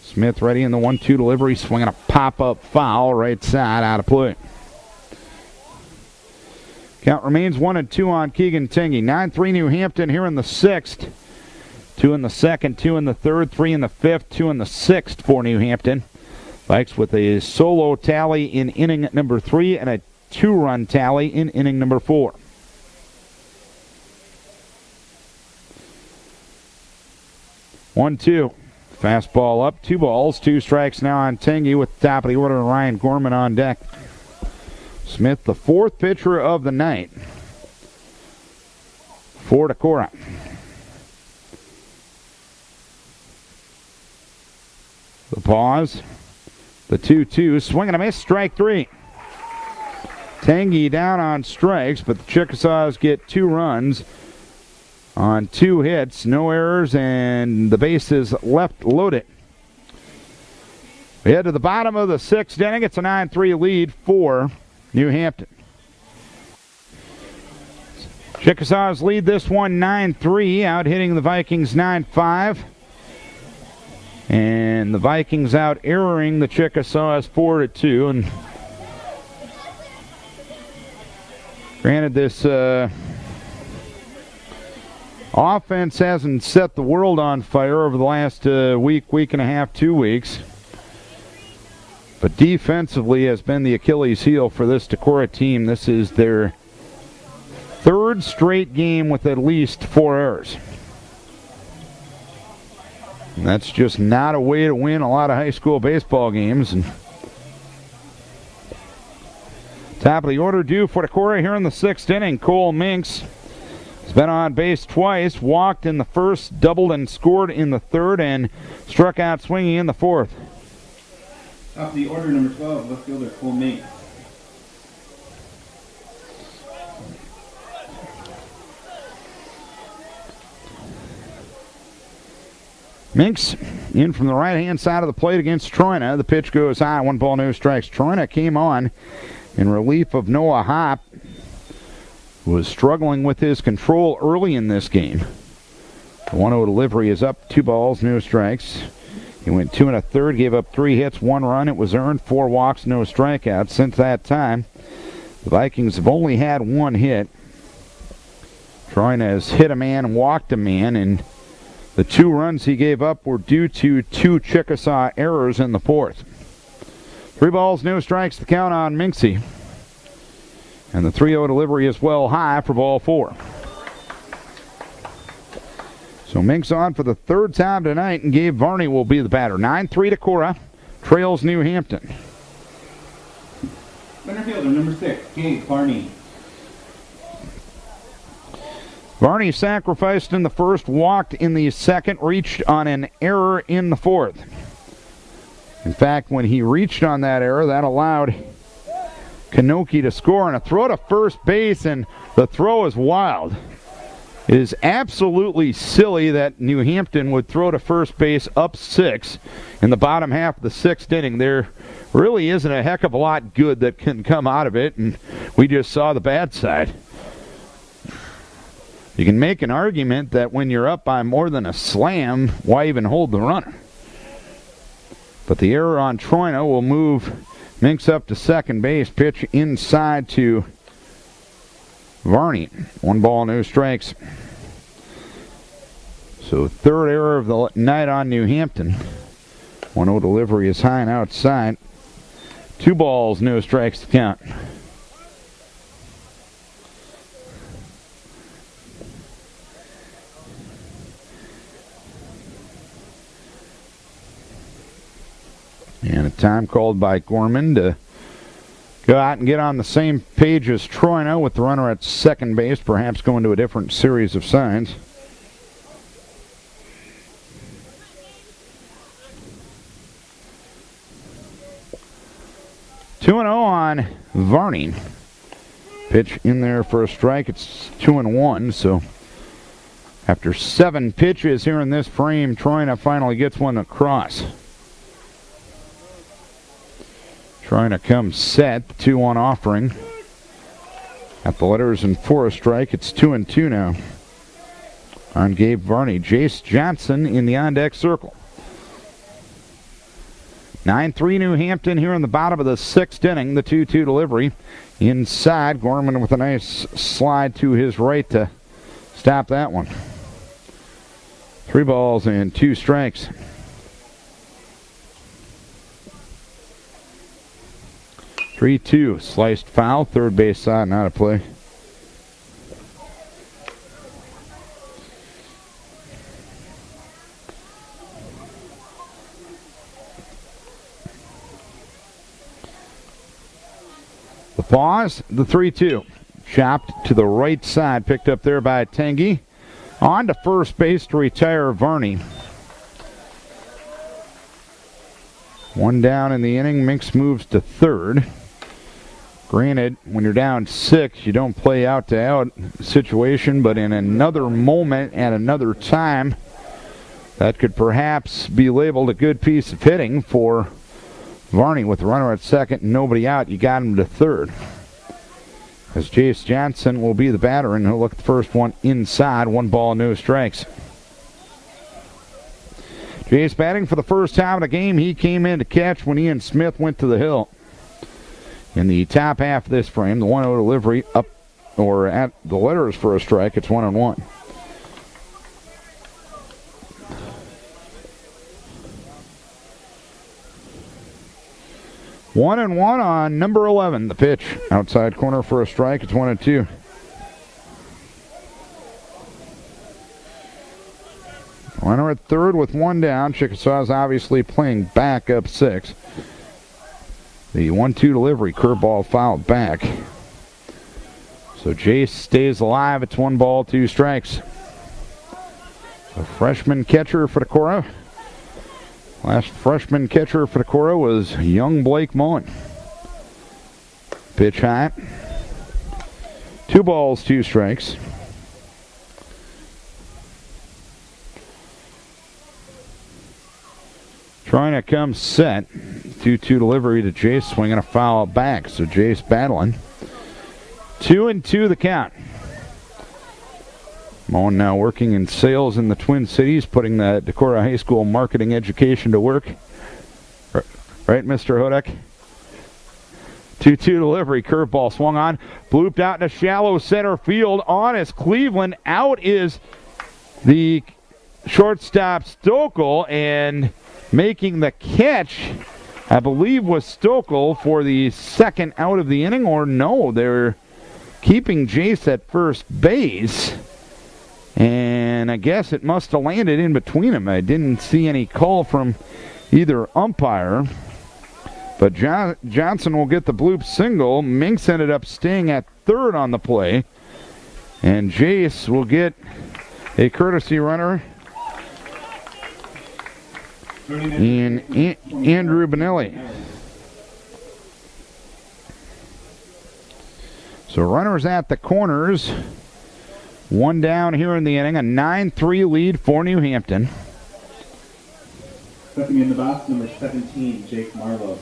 Smith ready in the 1-2 delivery, swinging a pop-up foul right side, out of play. Count remains 1-2 on Keegan Tengi. 9-3 New Hampton here in the 6th. 2 in the second, 2 in the third, 3 in the fifth, 2 in the 6th for New Hampton. Vikes with a solo tally in inning number 3 and a 2-run tally in inning number 4. One, 2. Fastball up, 2 balls, 2 strikes now on Tengi, with the top of the order, Ryan Gorman on deck. Smith, the 4th pitcher of the night for Decorah. The pause. The 2-2. Swing and a miss. Strike 3. Tangy down on strikes, but the Chickasaws get 2 runs on 2 hits, no errors, and the bases left loaded. We head to the bottom of the 6th inning. It's a 9-3 lead for New Hampton. Chickasaws lead this one 9-3, out hitting the Vikings 9-5. And the Vikings out erroring the Chickasaws 4-2. And granted, this offense hasn't set the world on fire over the last week and a half, 2 weeks. But defensively has been the Achilles heel for this Decorah team. This is their 3rd straight game with at least 4 errors. And that's just not a way to win a lot of high school baseball games. And top of the order due for Decorah here in the 6th inning. Cole Minks has been on base twice, walked in the 1st, doubled and scored in the 3rd, and struck out swinging in the 4th. Top of the order, number 12, left fielder Cole Minks. Minks in from the right-hand side of the plate against Troina. The pitch goes high, 1 ball, no strikes. Troina came on in relief of Noah Hopp, who was struggling with his control early in this game. The 1-0 delivery is up, 2 balls, no strikes. He went 2 1/3, gave up 3 hits, 1 run. It was earned, 4 walks, no strikeouts. Since that time, the Vikings have only had 1 hit. Troina has hit a man and walked a man, and the 2 runs he gave up were due to 2 Chickasaw errors in the 4th. 3 balls, no strikes, the count on Minksy. And the 3-0 delivery is well high for ball 4. So Minks on for the 3rd time tonight, and Gabe Varney will be the batter. 9-3 Decorah, trails New Hampton. Center fielder, number 6, Gabe Varney. Varney sacrificed in the 1st, walked in the 2nd, reached on an error in the 4th. In fact, when he reached on that error, that allowed Kanoki to score, and a throw to first base, and the throw is wild. It is absolutely silly that New Hampton would throw to first base up 6 in the bottom half of the 6th inning. There really isn't a heck of a lot good that can come out of it, and we just saw the bad side. You can make an argument that when you're up by more than a slam, why even hold the runner? But the error on Troina will move Minks up to second base. Pitch inside to Varney. 1 ball, no strikes. So 3rd error of the night on New Hampton. 1-0 delivery is high and outside. 2 balls, no strikes to count. And a time called by Gorman to go out and get on the same page as Troina with the runner at second base, perhaps going to a different series of signs. Two 2-0 on Varney. Pitch in there for a strike. It's 2-1, so after 7 pitches here in this frame, Troina finally gets one across. Trying to come set, the 2-1 offering. At the letters and for a strike, it's 2-2 now. On Gabe Varney, Jace Johnson in the on-deck circle. 9-3 New Hampton here in the bottom of the 6th inning. The 2-2 delivery inside. Gorman with a nice slide to his right to stop that one. 3 balls and 2 strikes. 3-2, sliced foul, third base side, not a play. The pause, the 3-2. Chopped to the right side, picked up there by Tangy. On to first base to retire Varney. 1 down in the inning, Minks moves to third. Granted, when you're down 6, you don't play out-to-out situation, but in another moment at another time, that could perhaps be labeled a good piece of hitting for Varney with the runner at second and nobody out. You got him to third. As Jace Johnson will be the batter, and he'll look at the first one inside. 1 ball, no strikes. Jace batting for the first time in the game. He came in to catch when Ian Smith went to the hill. In the top half of this frame, the 1-0 delivery up or at the letters for a strike. It's 1-1. One and one on number 11. The pitch outside corner for a strike. It's 1-2. Runner at third with 1 down. Chickasaw's obviously playing back up 6. The 1-2 delivery, curveball fouled back. So Jace stays alive. It's 1 ball, 2 strikes. A freshman catcher for the Cora. Last freshman catcher for the Cora was young Blake Mullen. Pitch high. 2 balls, 2 strikes. Trying to come set. 2-2 delivery to Jace, swinging a foul back. So Jace battling. 2-2 the count. Mullen now working in sales in the Twin Cities, putting the Decorah High School marketing education to work. Right, Mr. Hodek? 2-2 delivery, curveball swung on, blooped out into shallow center field. On is Cleveland. Out is the shortstop Stokel, and making the catch, I believe, was Stokel for the second out of the inning. Or no, they're keeping Jace at first base. And I guess it must have landed in between them. I didn't see any call from either umpire. But Johnson will get the bloop single. Minks ended up staying at third on the play. And Jace will get a courtesy runner in Andrew Benelli. So runners at the corners. 1 down here in the inning. A 9-3 lead for New Hampton. Stepping in the box, number 17, Jake Marlowe.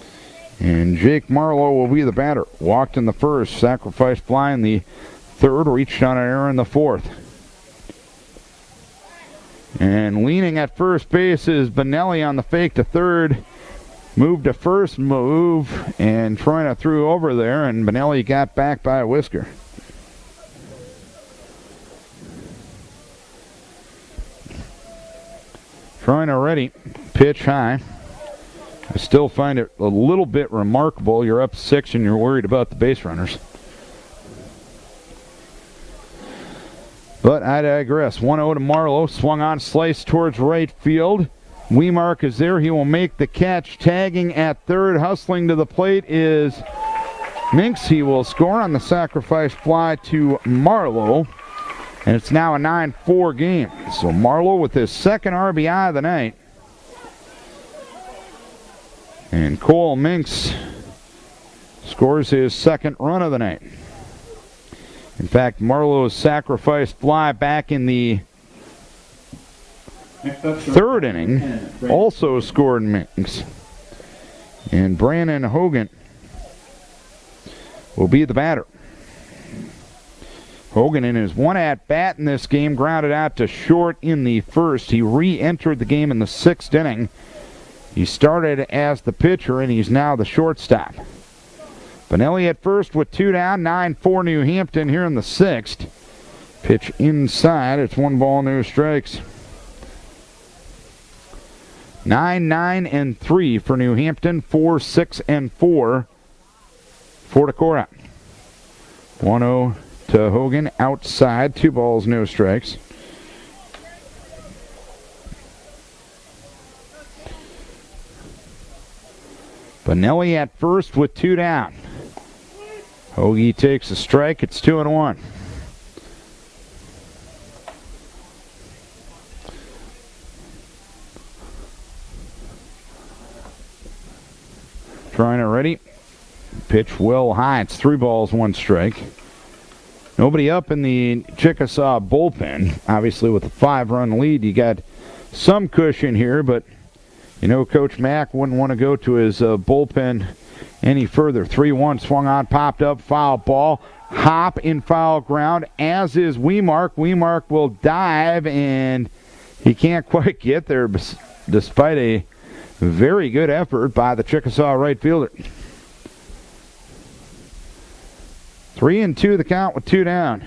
And Jake Marlowe will be the batter. Walked in the first, sacrificed fly in the third, reached on an error in the fourth. And leaning at first base is Benelli on the fake to third. Moved to first, and Troina threw over there, and Benelli got back by a whisker. Troina ready. Pitch high. I still find it a little bit remarkable. You're up 6 and you're worried about the base runners. But I digress. 1-0 to Marlowe. Swung on, slice towards right field. Wemark is there. He will make the catch. Tagging at third. Hustling to the plate is Minks. He will score on the sacrifice fly to Marlowe. And it's now a 9-4 game. So Marlowe with his second RBI of the night. And Cole Minks scores his second run of the night. In fact, Marlowe's sacrifice fly back in the third inning also scored Minks. And Brandon Hogan will be the batter. Hogan, in his one at-bat in this game, grounded out to short in the first. He re-entered the game in the 6th inning. He started as the pitcher, and he's now the shortstop. Benelli at first with 2 down, 9-4 New Hampton here in the 6th. Pitch inside. It's 1 ball, no strikes. 9-9-3 for New Hampton. 4-6-4 for Decorah. 1-0 to Hogan outside. 2 balls, no strikes. Benelli at first with 2 down. Hoagie takes a strike. It's 2-1. Trying it ready. Pitch well high. It's 3 balls, 1 strike. Nobody up in the Chickasaw bullpen. Obviously, with a 5-run lead, you got some cushion here, but you know Coach Mack wouldn't want to go to his bullpen any further. 3-1 swung on, popped up, foul ball. Hop in foul ground, as is Wemark. Wemark will dive, and he can't quite get there despite a very good effort by the Chickasaw right fielder. 3-2 the count with 2 down.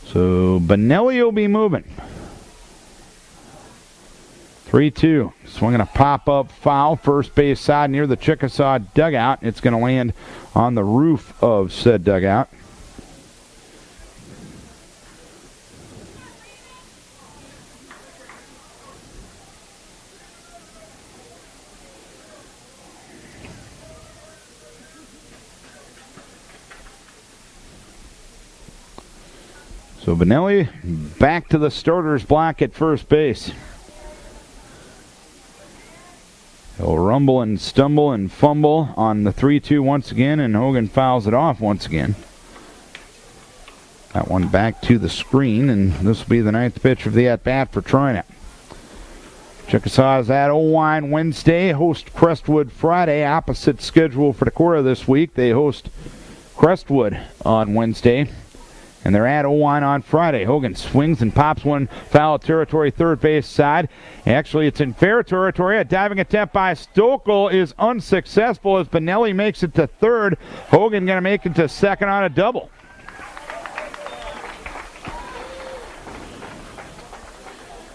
So Benelli will be moving. 3-2. Swinging a pop-up foul, first base side near the Chickasaw dugout. It's going to land on the roof of said dugout. So Benelli back to the starter's block at first base. He'll rumble and stumble and fumble on the 3-2 once again, and Hogan fouls it off once again. That one back to the screen, and this will be the 9th pitch of the at-bat for Troyna. Chickasaw is at Owine Wednesday, host Crestwood Friday. Opposite schedule for Decorah this week. They host Crestwood on Wednesday, and they're at Owine on Friday. Hogan swings and pops one foul territory, third base side. Actually, it's in fair territory. A diving attempt by Stokel is unsuccessful as Benelli makes it to third. Hogan going to make it to second on a double.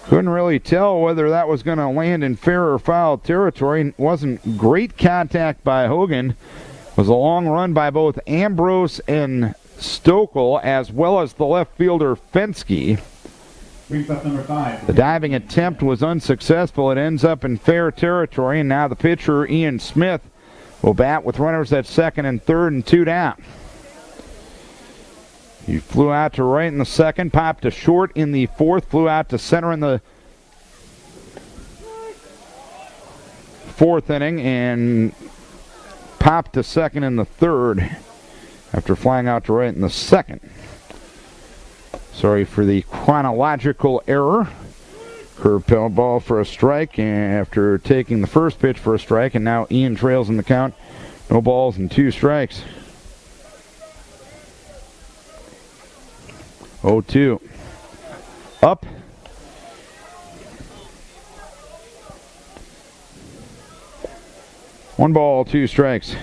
Couldn't really tell whether that was going to land in fair or foul territory. It wasn't great contact by Hogan. It was a long run by both Ambrose and Stokel, as well as the left fielder Fensky. Brings up number 5. The diving attempt was unsuccessful. It ends up in fair territory, and now the pitcher, Ian Smith, will bat with runners at second and third and 2 down. He flew out to right in the second, popped to short in the fourth, flew out to center in the fourth inning, and popped to second in the third after flying out to right in the second. Sorry for the chronological error. Curveball ball for a strike after taking the first pitch for a strike, and now Ian trails in the count. No balls and 2 strikes. 0-2. Up. One ball, 2 strikes.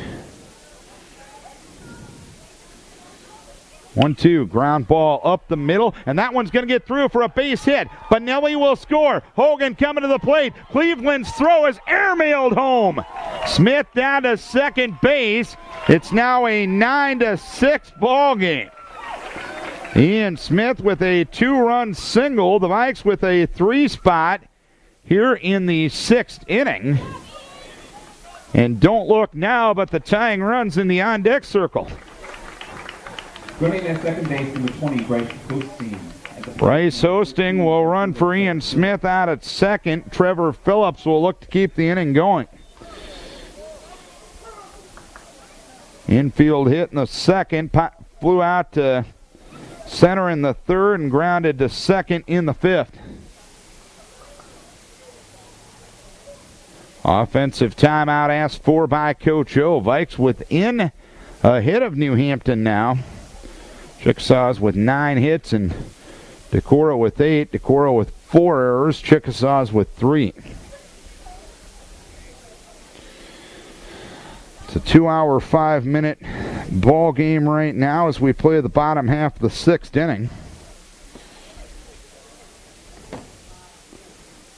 1-2, ground ball up the middle, and that one's going to get through for a base hit. Benelli will score. Hogan coming to the plate. Cleveland's throw is airmailed home. Smith down to second base. It's now a 9-6 ball game. Ian Smith with a 2-run single. The Vikes with a 3 spot here in the 6th inning. And don't look now, but the tying run's in the on-deck circle. Running at second base, number 20, Bryce Hosting. Bryce Hosting will run for Ian Smith out at second. Trevor Phillips will look to keep the inning going. Infield hit in the second. Flew out to center in the third and grounded to second in the fifth. Offensive timeout asked for by Coach O. Vikes within a hit of New Hampton now. Chickasaws with 9 hits and Decorah with 8. Decorah with 4 errors. Chickasaws with 3. It's a 2-hour, 5-minute ball game right now as we play the bottom half of the 6th inning.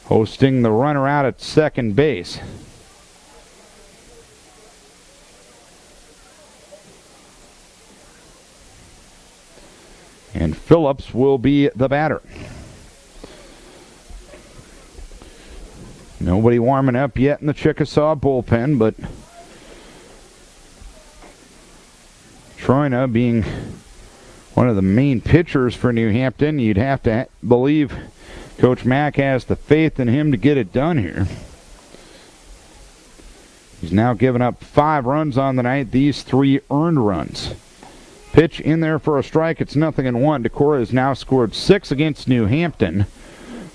Hosting the runner out at second base. And Phillips will be the batter. Nobody warming up yet in the Chickasaw bullpen, but Troyna being one of the main pitchers for New Hampton. You'd have to believe Coach Mack has the faith in him to get it done here. He's now given up 5 runs on the night, these 3 earned runs. Pitch in there for a strike, it's 0-1. Decorah has now scored 6 against New Hampton.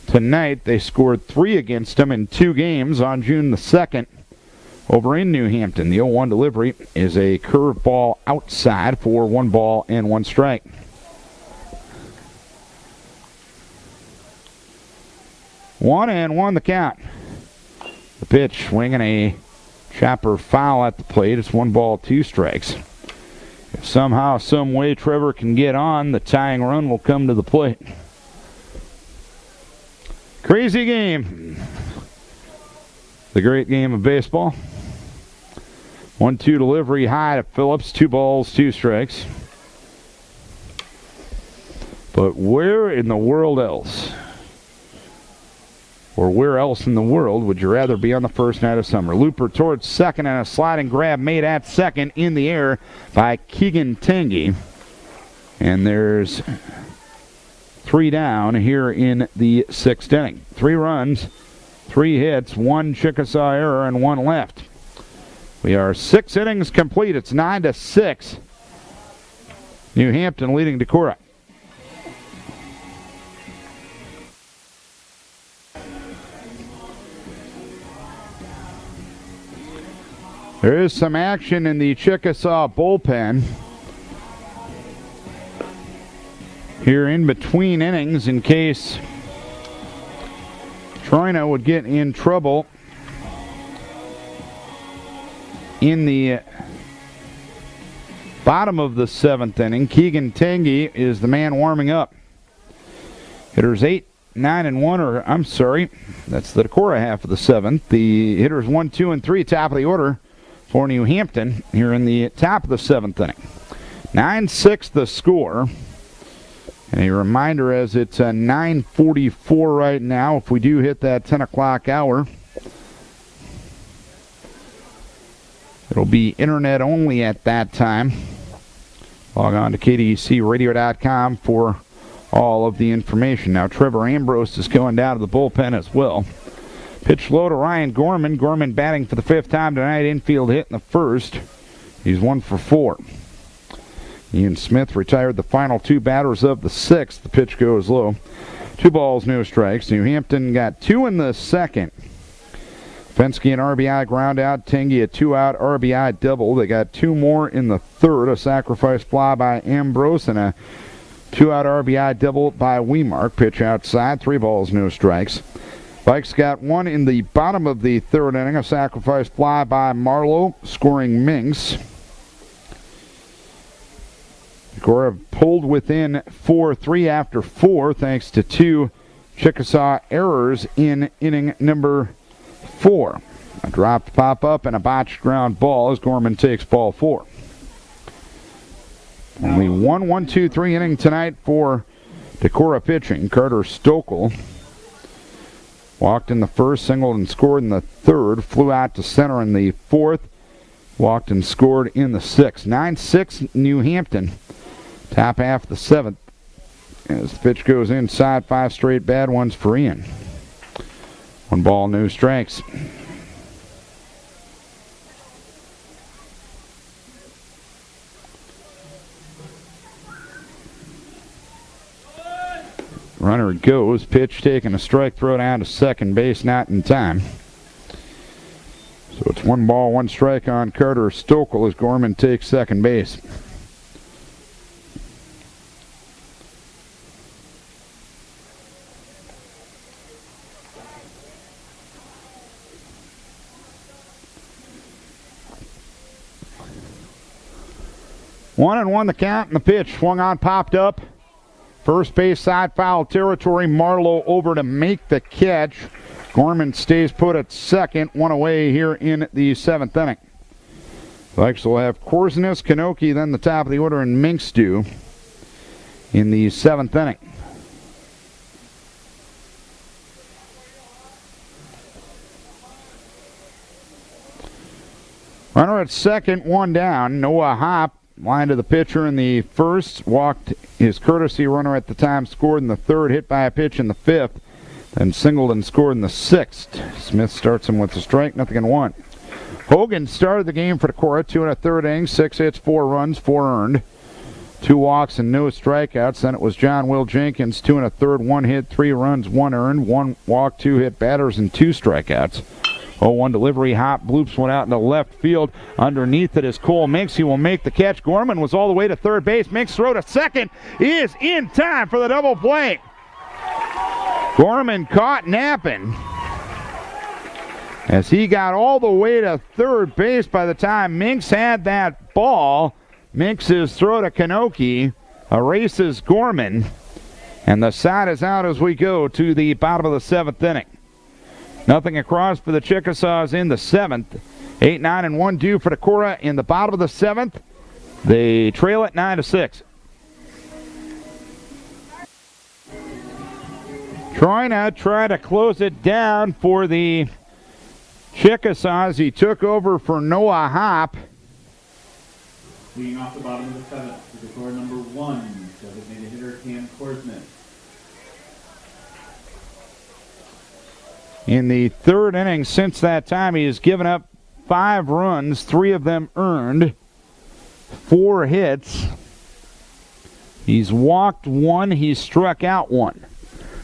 Tonight they scored 3 against them in 2 games on June the 2nd over in New Hampton. The 0-1 delivery is a curveball outside for 1 ball and 1 strike. One and 1 the count. The pitch swinging a chopper foul at the plate. It's 1 ball, 2 strikes. If somehow, some way Trevor can get on, the tying run will come to the plate. Crazy game. The great game of baseball. 1-2 delivery high to Phillips. 2 balls, 2 strikes. But where in the world else? Or where else in the world would you rather be on the first night of summer? Looper towards second and a sliding grab made at second in the air by Keegan Tangy. And there's 3 down here in the 6th inning. 3 runs, 3 hits, 1 Chickasaw error, and 1 left. We are 6 innings complete. It's 9-6. New Hampton leading Decorah. There is some action in the Chickasaw bullpen here in between innings in case Troina would get in trouble in the bottom of the 7th inning. Keegan Tangy is the man warming up. Hitters 8, 9, and 1, or I'm sorry, that's the Decorah half of the 7th. The hitters 1, 2, and 3, top of the order for New Hampton here in the top of the 7th inning. 9-6 the score. And a reminder, as it's 9:44 right now, if we do hit that 10 o'clock hour, it'll be internet only at that time. Log on to KDCRadio.com for all of the information. Now Trevor Ambrose is going down to the bullpen as well. Pitch low to Ryan Gorman. Gorman batting for the 5th time tonight. Infield hit in the 1st. He's 1 for 4. Ian Smith retired the final 2 batters of the 6th. The pitch goes low. 2 balls, no strikes. New Hampton got 2 in the 2nd. Fensky an RBI ground out. Tangy a 2-out RBI double. They got 2 more in the 3rd. A sacrifice fly by Ambrose and a 2-out RBI double by Wemark. Pitch outside. 3 balls, no strikes. Vikes got 1 in the bottom of the 3rd inning. A sacrifice fly by Marlowe, scoring Minks. Decorah pulled within 4-3 after 4 thanks to 2 Chickasaw errors in inning number 4. A dropped pop-up and a botched ground ball as Gorman takes ball 4. Only 1-1-2-3 inning tonight for Decorah pitching. Carter Stokel walked in the 1st, singled and scored in the 3rd, flew out to center in the 4th, walked and scored in the 6th. 9-6 New Hampton. Top half of the 7th. As the pitch goes inside, 5 straight bad ones for Ian. 1 ball, no strikes. Runner goes, pitch taking a strike, throw down to second base, not in time. So it's 1 ball, 1 strike on Carter Stokel as Gorman takes second base. One and 1 the count, and the pitch swung on, popped up. First base side foul territory. Marlowe over to make the catch. Gorman stays put at second. 1 away here in the 7th inning. Vikes will have Korsnes, Kanoki, then the top of the order, and Minks do in the 7th inning. Runner at second, 1 down. Noah Hopp line to the pitcher in the first, walked his courtesy runner at the time, scored in the third, hit by a pitch in the fifth, then singled and scored in the sixth. Smith starts him with a strike, 0-1. Hogan started the game for Decorah, 2 1/3 innings, 6 hits, 4 runs, 4 earned. 2 walks and no strikeouts. Then it was John Will Jenkins, 2 1/3, 1 hit, 3 runs, 1 earned, 1 walk, 2 hit batters, and 2 strikeouts. 0-1 delivery, hop, bloops one out in the left field. Underneath it is Cole Minks. He will make the catch. Gorman was all the way to third base. Minks throw to second is in time for the double play. Gorman caught napping as he got all the way to third base by the time Minks had that ball. Minks' throw to Kanoki erases Gorman, and the side is out as we go to the bottom of the 7th inning. Nothing across for the Chickasaws in the 7th. 8, 9, and 1 due for Decorah in the bottom of the 7th. They trail it 9-6. Troina tried to close it down for the Chickasaws. He took over for Noah Hopp. Leading off the bottom of the 7th, for Decorah number 1, designated hitter Cam Korsnick. In the 3rd inning since that time, he has given up 5 runs, 3 of them earned, 4 hits. He's walked 1, he's struck out 1.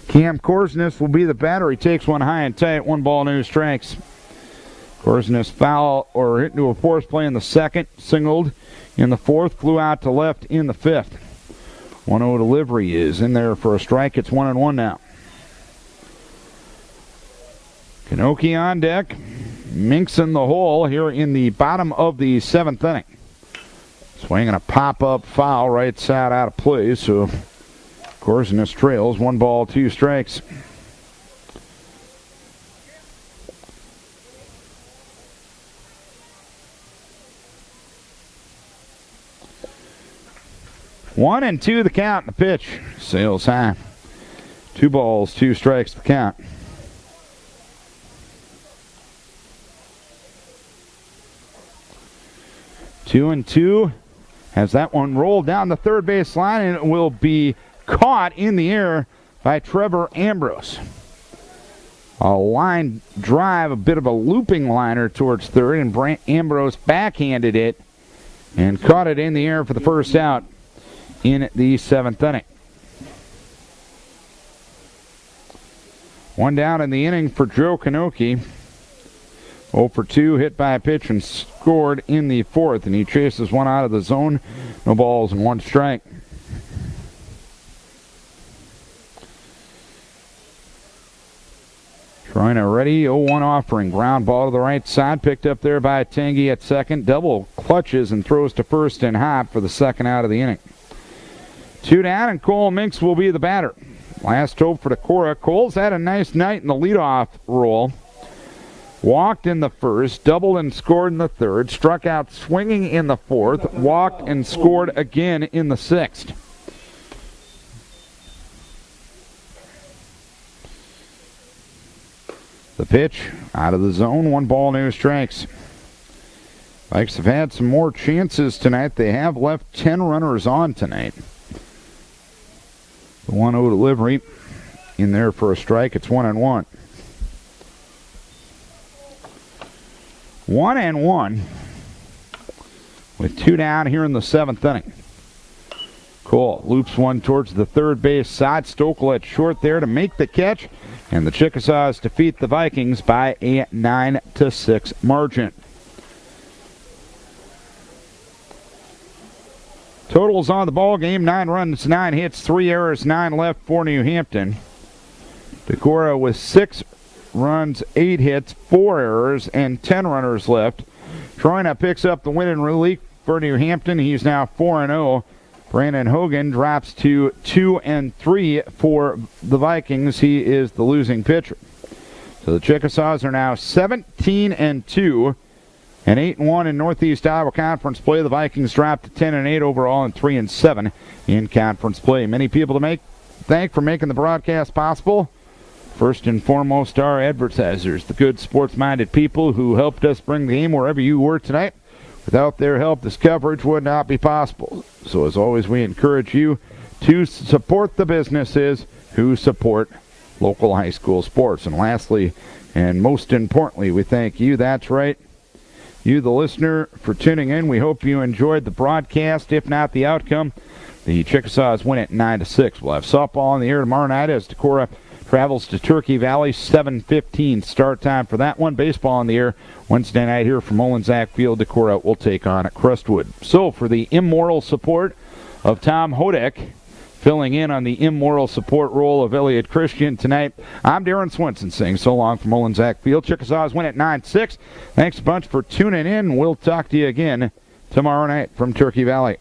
Cam Korsnick will be the batter. He takes one high and tight, 1 ball, no strikes. Korsnick foul or hit into a force play in the 2nd, singled in the 4th, flew out to left in the 5th. 1-0 delivery is in there for a strike. It's 1-1 now. Kanoki on deck. Minks in the hole here in the bottom of the 7th inning. Swinging a pop-up foul right side out of play, so Korsnick trails 1 ball, 2 strikes. One and 2 the count. The pitch sails high. 2 balls, 2 strikes the count. Two and 2 has that one rolled down the third base line, and it will be caught in the air by Trevor Ambrose. A line drive, a bit of a looping liner towards third, and Ambrose backhanded it and caught it in the air for the first out in the 7th inning. 1 down in the inning for Joe Kanoki. 0 for 2, hit by a pitch and scored in the 4th, and he chases one out of the zone. No balls and 1 strike. Troina ready, 0-1 offering. Ground ball to the right side, picked up there by Tangy at second. Double clutches and throws to first and Hop for the 2nd out of the inning. 2 down, and Cole Minks will be the batter. Last hope for Decorah. Cole's had a nice night in the leadoff role. Walked in the 1st, doubled and scored in the 3rd, struck out swinging in the 4th, walked and scored again in the 6th. The pitch out of the zone, 1 ball, no strikes. Vikes have had some more chances tonight. They have left 10 runners on tonight. The 1-0 delivery in there for a strike. It's 1-1. 1-1 with 2 down here in the 7th inning. Cole loops one towards the third base side. Stokel at short there to make the catch, and the Chickasaws defeat the Vikings by a 9-6 margin. Totals on the ball game: 9 runs, 9 hits, 3 errors, 9 left for New Hampton. Decorah with 6 runs, 8 hits, 4 errors, and 10 runners left. Troina picks up the win in relief for New Hampton. He's now 4-0. Brandon Hogan drops to 2-3 for the Vikings. He is the losing pitcher. So the Chickasaws are now 17-2 and 8-1 in Northeast Iowa Conference play. The Vikings drop to 10-8 overall and 3-7 in conference play. Many people to thank for making the broadcast possible. First and foremost, our advertisers, the good sports-minded people who helped us bring the game wherever you were tonight. Without their help, this coverage would not be possible. So as always, we encourage you to support the businesses who support local high school sports. And lastly, and most importantly, we thank you, that's right, you the listener, for tuning in. We hope you enjoyed the broadcast, if not the outcome. The Chickasaws win it 9-6. We'll have softball on the air tomorrow night as Decorah travels to Turkey Valley. 7:15 start time for that one. Baseball on the air Wednesday night here from Olin-Zak Field. Decorah will take on at Crestwood. So for the immoral support of Tom Hodek, filling in on the immoral support role of Elliot Christian tonight, I'm Darren Swenson saying so long from Olin-Zak Field. Chickasaws win at 9-6. Thanks a bunch for tuning in. We'll talk to you again tomorrow night from Turkey Valley.